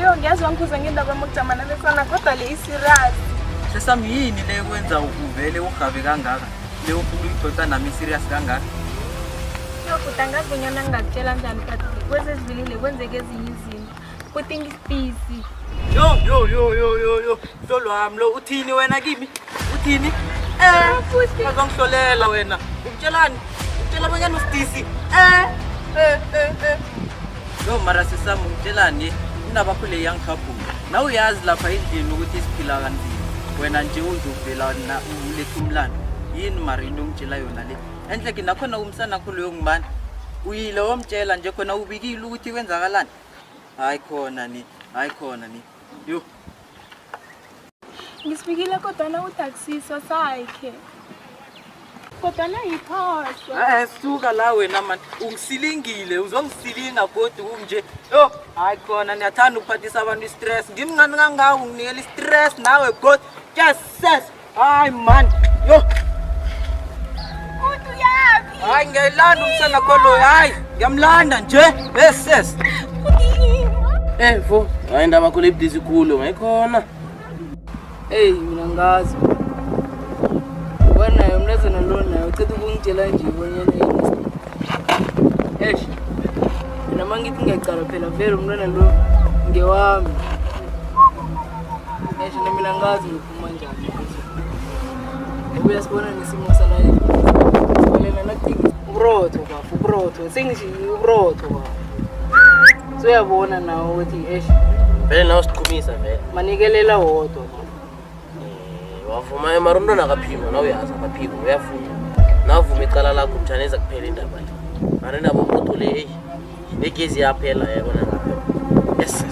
Yo ngiyazwa ngikuza ngendaba yokujamana lesana kodwa le isirious. Sesami yini le kwenza uvele ugabe kangaka? Le ufuna uyidota nami serious kangaka? Yokutangaza bonyana ngingakutshela njani but kweze zivilile kwenzeke ezinye izinto. Kuthi ngisipisi. Yo. Solwami lo uthini wena kimi? Uthini? Azongihlolela wena. Ukutshelani? Utshela bonyana usidisi. Yo mara sesami ngitshelani? Nabakhule young couple. Na uyazi lapha endlini ukuthi isiphila kanzima. Wena nje uzovela na ulethe umlando. Yini mari into ngitshela yona le. Enhle ke nakhona umsana khulu yongibani. Uyile womtshela nje khona ubikile ukuthi kwenzakalani. Hayi khona ni. Yo. Ngisibikile kodwa na utaxisa sakhe. Kodwa na yiphasha. Suka la wena man. Ungisilingile, uzongisilinga kodwa unje. Yo, hayi khona niyathanda ukuphathisa abantu stress. Ngimncane kangaka unginikela stress nawe god. Just says. Hayi man. Yo. Uthi uyapi? Hayi ngiyalanda umsana kholo. Hayi, ngiyamlanda nje. Yes. Vo, hayi ndaba khole ibhizi kulo, mayikhona. Mina ngazi. Wena umlezana lona ucela ukungitshela nje bonyana yini. Mina mangithi ngiyaqala phela vele umntwana lo ngewami. Mina ngazi ngokuphuma njani. Ubuya sibona nesimo sala yini. Sibalela nathi ubrotho. Sengithi ubrotho ba. Soyabona nawe ukuthi vele nawe siqhumisa vele. Manikelela wodwa. Wavuma emarondona akaphimo nawe uyazi akaphimo uyafuna. Nawuvuma icala lakho mthaneza kuphela indaba le. Mara ndaba umuntu le egezi yaphela yabona ngapha. Yes.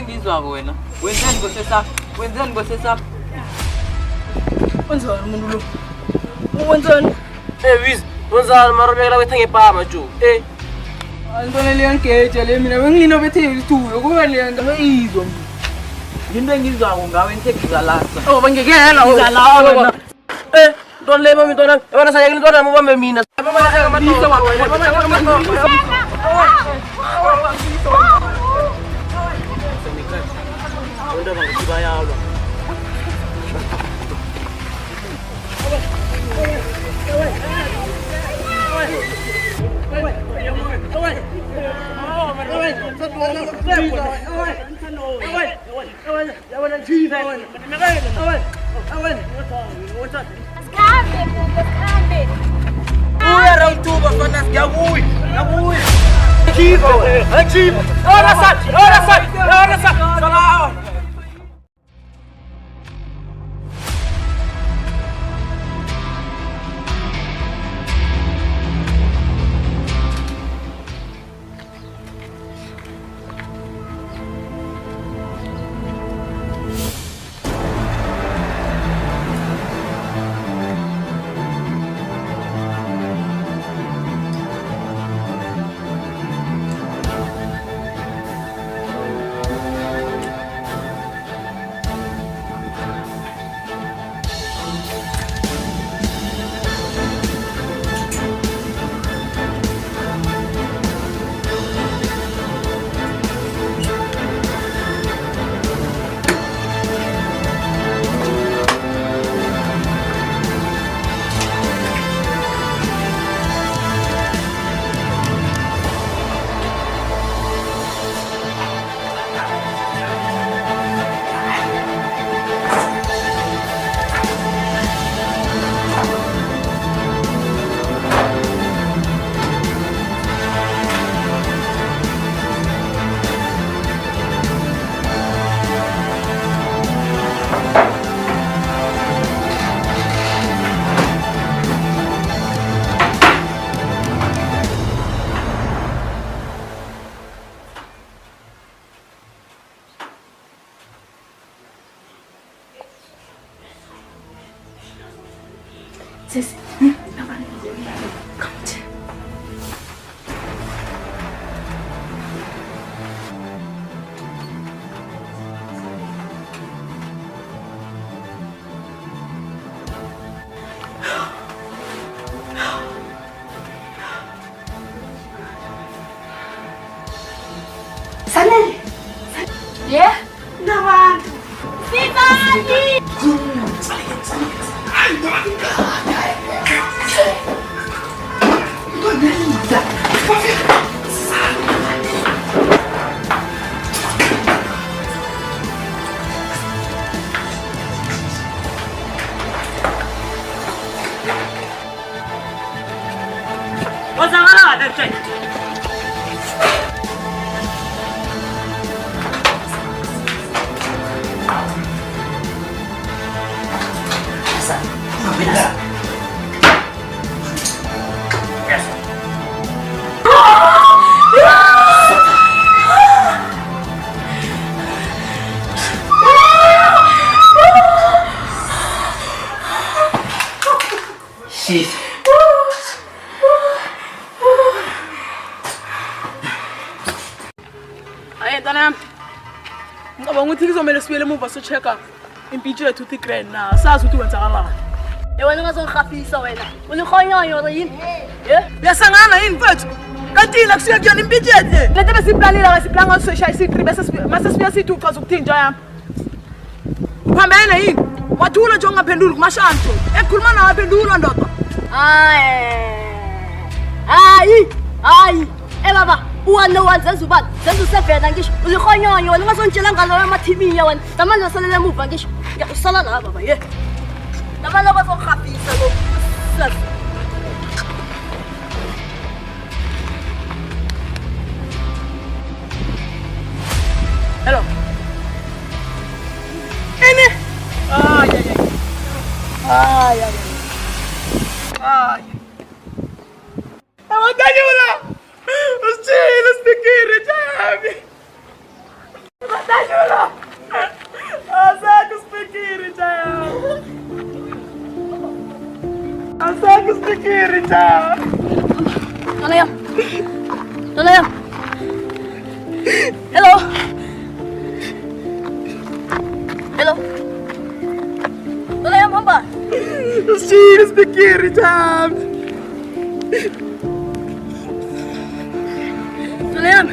Ngizwako wena. Wenzeni ngosesapho? Wenzani umuntu lo? Wenzani? Wiz, wenzani marobela wetha ngepama jo. Antona le yangeja le mina bengilino bethe lithuyo kuba le yanga izwa. Into engizwako ngawe ntekhiza lasa. Bangekela wena. Ntona le mami ntona, yabona sayeke ntona mubambe mina. Ndo bangibuyalwa. Sis. Sanele. Yeah? Nabantu. Sibani. Shit. Aye Dana. Ngicabanga ukuthi kuzomela sibuyele emuva so check up. Impilo yethu uthi grand na. Sazi ukuthi wenzakalani. Wena ungazongihafisa wena. Ulikhonyoyo yini? Uyasangana yini mfethu? Kanti la kusuka kuyona impilo yethu. Lethe besiplanile la siplanga sosha isiqri bese sibuya sithi uchaza ukuthinta yami. Uphambene yini? Wathula nje ungaphenduli kumashanto. Ekhuluma nawe phendula ndoda. Hayi. Baba, uwane wanzenza ubani? Zenza usevela ngisho. Ulikhonyoyo wena ungazontshela ngalo emathimiya wena. Namanje usalele emuva ngisho. Usala la baba, ye. Namanje bazokhafisa lo. Hello. Ene. Ay. Awadanyula. Uscila stikiri jami. Awadanyula. Asaku stikiri jami. Asaku stikiri jami. Nonaya. Hello. Nonaya mamba. Uscila stikiri jami. Julian.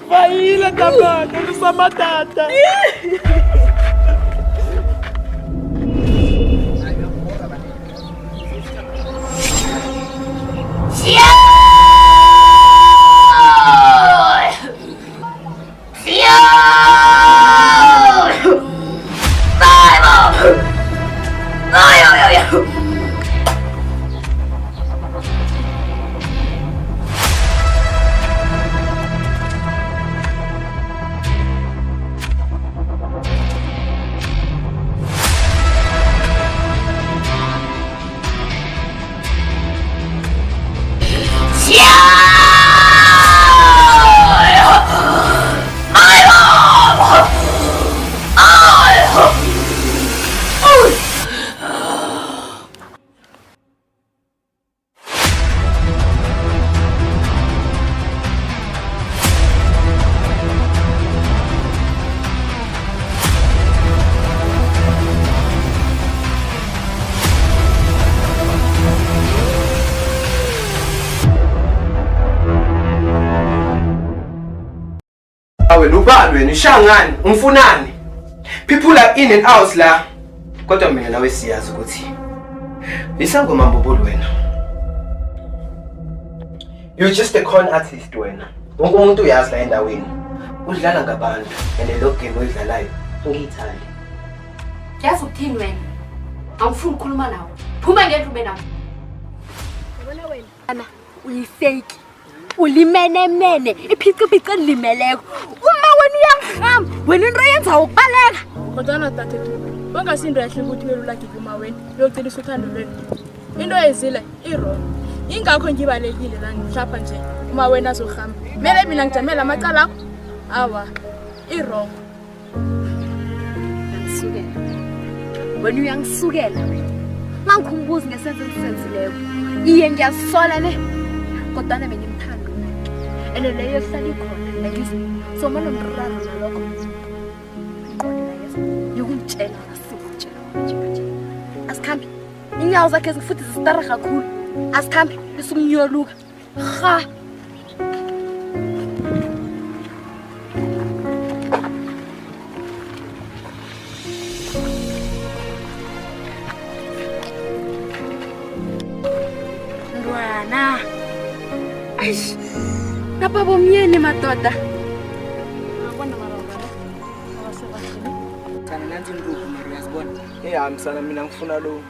Vaila tabana, não sou batata. Lubani wena ishangani umfunani people are in and out la kodwa mina nawe siyazi ukuthi isangoma mbobolo wena you're just a con artist wena wonke umuntu uyazi la endaweni udlala ngabantu and lo game oyidlalayo ungiyithandi Yazi ukuthini wena? Angifuni ukukhuluma nawe. Phuma ngendlube nawe. Yabona wena uyifake. Ulimenemene, iphica limeleko. Uma wena uyangihamba, wena into yenza ukubaleka. Kodwa tathethu, bangasinto yahle ukuthi welula ngivuma wena, uyogcilisa uthando lwenu. Into ezile i-wrong. Ingakho ngibalekile la ngihlapha nje uma wena azohamba. Mele mina ngijamela amacala akho. Awa, i-wrong. Ngisukela. Wena uyangisukela wena. Mangikhumbuza ngesenzo esenzileko. Iye ngiyasola ne. Kodwa mina ngimthanda. Ene leyo hlala ikhona la ngizini. So mana umraro nalokho. Ngiqonda yeso. Yokungitshela asikutshela nje. Asikhambi. Inyawo zakhe zifuthi zisitara kakhulu. Asikhambi bese umnyoluka. Ha. Ndwana. Aish. Napa bomyeni madoda. Ngabona marabana. Abasebathini. Kana nanti induku mari uyazibona. Ehambisana mina ngifuna lo.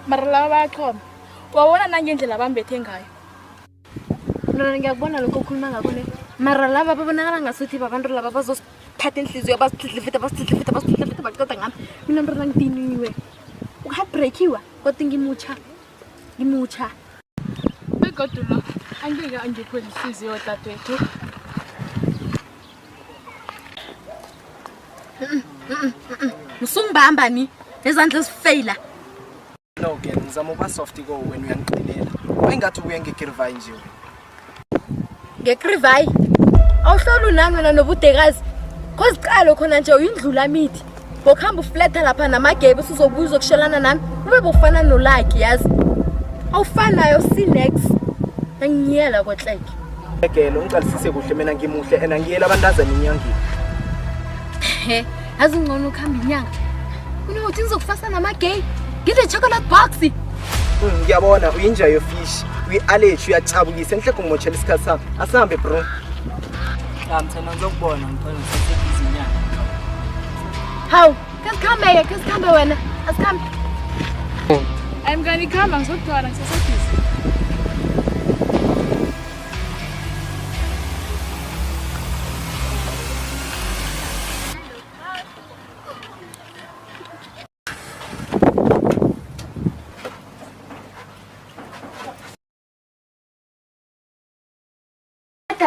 Mara laba bayachoma. Wabona nangendlela bambethe ngayo. Mina ngiyakubona lokho ukhuluma ngakho ne. Mara laba babonakala ngasuthi babantu laba bazosiphatha inhliziyo basithidlifita baqeda ngami. Mina mntwana ngidiniwe. Ukuheartbreakiwa kodwa ngimucha. Begodwa lo angeke angikho inhliziyo dadwethu. Musungibamba ni ezandla ezifeyila. No girl, ngizama uba soft ko wena uyangiqilela. Wayengathi ubuye ngekirivai nje. Ngekrivai. Awuhlolu nami wena nobudekazi. Kozicalo khona nje uyindlula mithi. Bokhamba ufleta lapha namagebe usizobuza ukushelana nami. Ube bofana nolaki yazi. Awufanayo Sinex. Angiyela kwahleke. Girl, ungicalisise kuhle mina ngimuhle and angiyela abantazana inyangeni. He, azingcono ukhamba inyanga. Unothi ngizokufasa namagebe. Ngile chocolate box. Ngiyabona uyinja yo fish. Uyi-allergy uyacabukisa enhle kumochela isikhathi sami. Asihambe bro. Mthana ngizokubona ngithole ngisebenzisa inyanga. Hawu, kesikhambe wena. Asikhambe. Ayimngani khamba ngizokuthola ngisasebhizi.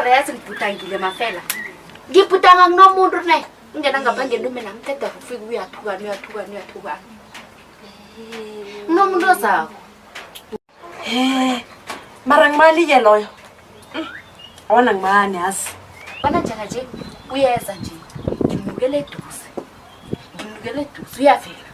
Yazi ngibhutangile mafela. Ngibhutanga kunomuntu ne. Ingena ngapha ngendume nami qeda kufika uyathukana. Nomuntu ozakho. Mara ngimali-ke loyo. Awona ngimani yazi. Bona njena nje uyeza nje. Ngimukele eduze. Uyavela.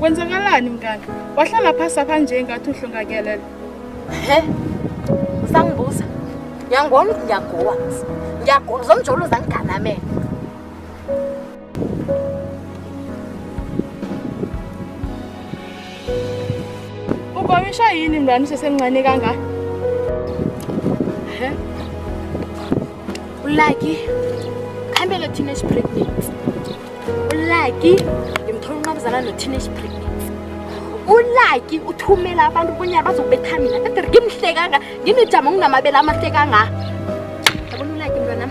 Kwenzakalani mngani? Wahlala phasi apha nje ngathi uhlungakelele. He? Usangibuza. Ngiyangona ukuthi ngiyagowa. Ngiyagowa zomjolo zangiganamela. Ugomisha yini mntwana usesemncane kanga? He? Ulaki khambela teenage pregnancy. Ulaki ngimthola unqabuzana no teenage pregnancy. Ulaki uthumela abantu bonyana bazobetha mina kanti ngimhlekanga nginejama nginamabela amahlekanga. Yabona ulaki mntwana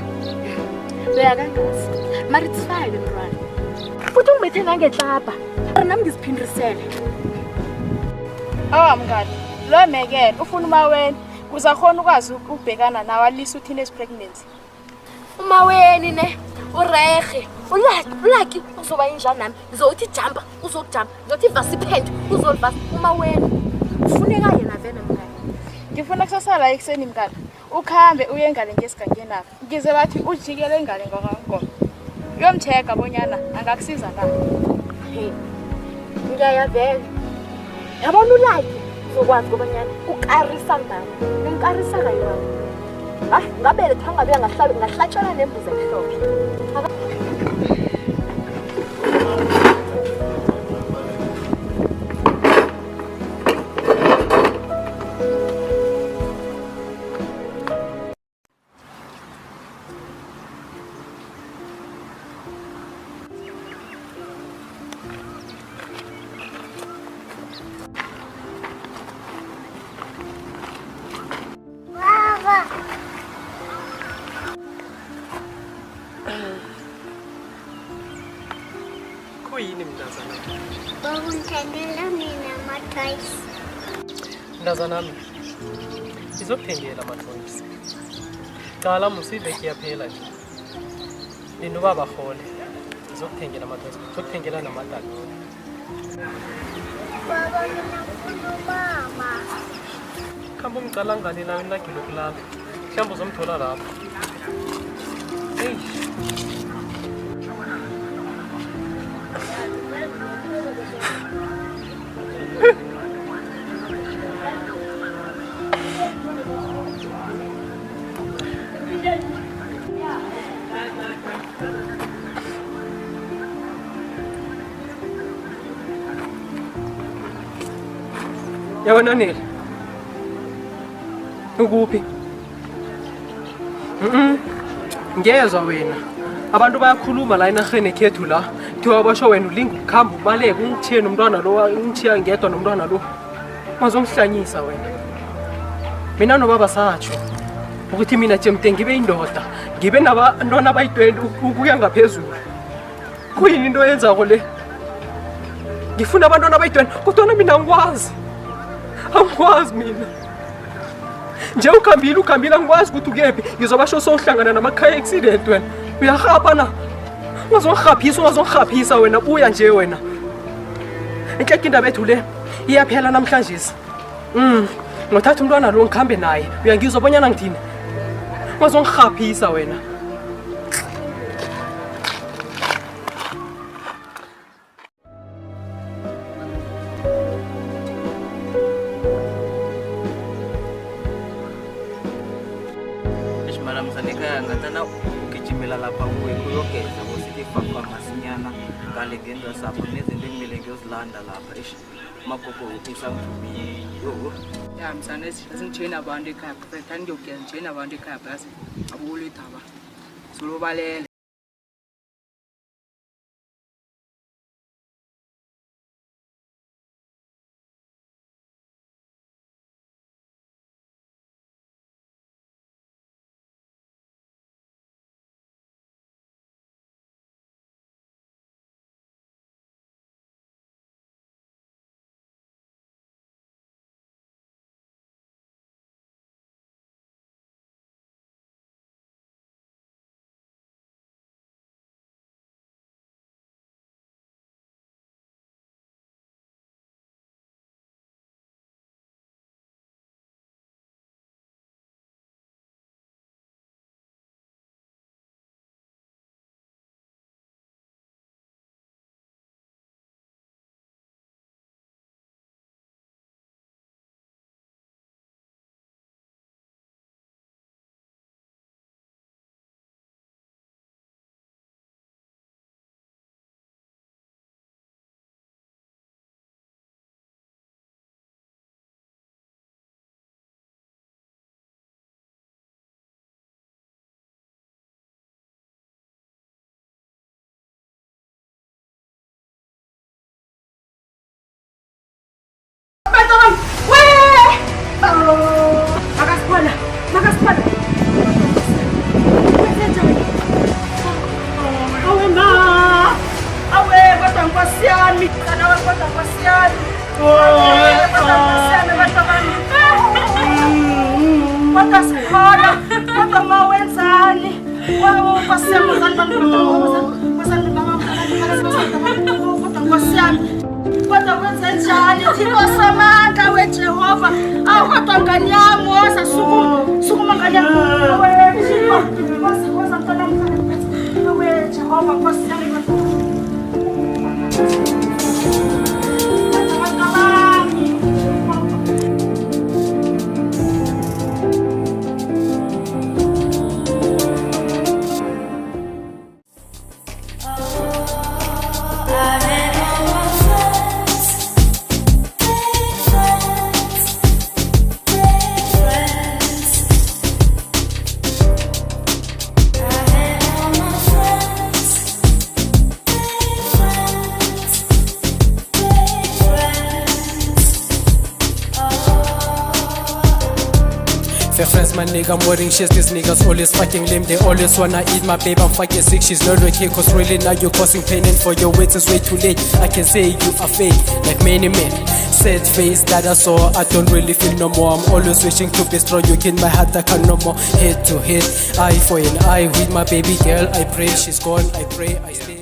uyakangazi mara it's fine mntwana futhi ungibethe nangetlapa nami ngiziphindisele. Awa mngani lo mekele ufuna umaweni kuzakhona ukwazi ukubhekana nawe alisa teenage pregnancy. Umaweni ne urehe ulaki uzoba injani nami ngizothi jumpa uzokujumpa ngizothi vasipend uzolivasa. Umaweni ufuneka yena vele mngani. Ngifuna kusasala ekseni mngani ukhambe uye ngale ngesigangeni apha ngize bathi ujikele ngale ngokango uyomcheka bonyana angakusiza na. Ngiyaya vele yabona ulaki uzokwazi kobanyana ukarisa ngami ngimkarisa kayiwami ngabelethwa ngabe ngahlatshana nembuzi emhlophe. Kuyini mntazana? Ngithengela mina ama-toys. Mntazana mi izokuthengela ama-toys. Cala musiveki yaphela nje. Lina ubaba hole izokuthengela ama-toys, izokuthengela namatali. Baba mina ngifuna umama. Khamba ungicala ngani nawe nagile ukulala. Mhlawumbe uzomthola lapho. Hey. Yabona Neli ukuphi? Ngiyezwa wena abantu bayakhuluma la enarheni ekhethu la kuthiwa basho wena ulinga ukukhamba ubaleke ungithiye nomntwana lo ungithiya ngedwa nomntwana lo mazongihlanyisa wena. Mina nobaba satsho ukuthi mina jemde ngibe indoda ngibe nabantwana abayi-20 ukuya ngaphezulu. Kuyini into yenzako le? Ngifuna abantwana abayi-20 kodwa mina angikwazi mina. Nje ukhambile angikwazi ukuthi ukephi ngizobasho sowuhlangana namakhaya accident wena. Uyarhapha na? Ungazongirhaphisa wena buya nje wena. Inhleki indaba ethu le iyaphela namhlanje. Ngothatha umntwana lo ngikhambe naye. Uyangizwa bonyana ngithini? Ungazongirhaphisa wena. ngathana ugijimela lapha kuyogeza kusithi fafa masinyana ngale ngenza sapho nezinto ekumele ngiyozilanda lapha magogo uthisa ngithumile ya msana asingitsheni abantu ekhaya thani ngiyogeza ngitsheni abantu ekhaya basi abukulethaba solobalele khona kodwa ma wenzani kwasiyami kodwa nkosiyami kodwa kwenze njani thixo samandla wejehova awu kodwa ngani yami woza sukuma ngani yami woza mntwana wejehova nkosi yami Fair friends, my nigga, I'm wearing shit. These niggas always fucking lame. They always wanna eat my babe. I'm fucking sick. She's not okay. Cause really now you're causing pain. And for your weight, it's way too late. I can say you are fake, like many men. Sad face that I saw, I don't really feel no more. I'm always wishing to be strong. You in my heart, I can no more. Head to head, eye for an eye. With my baby girl, I pray she's gone. I pray I stay.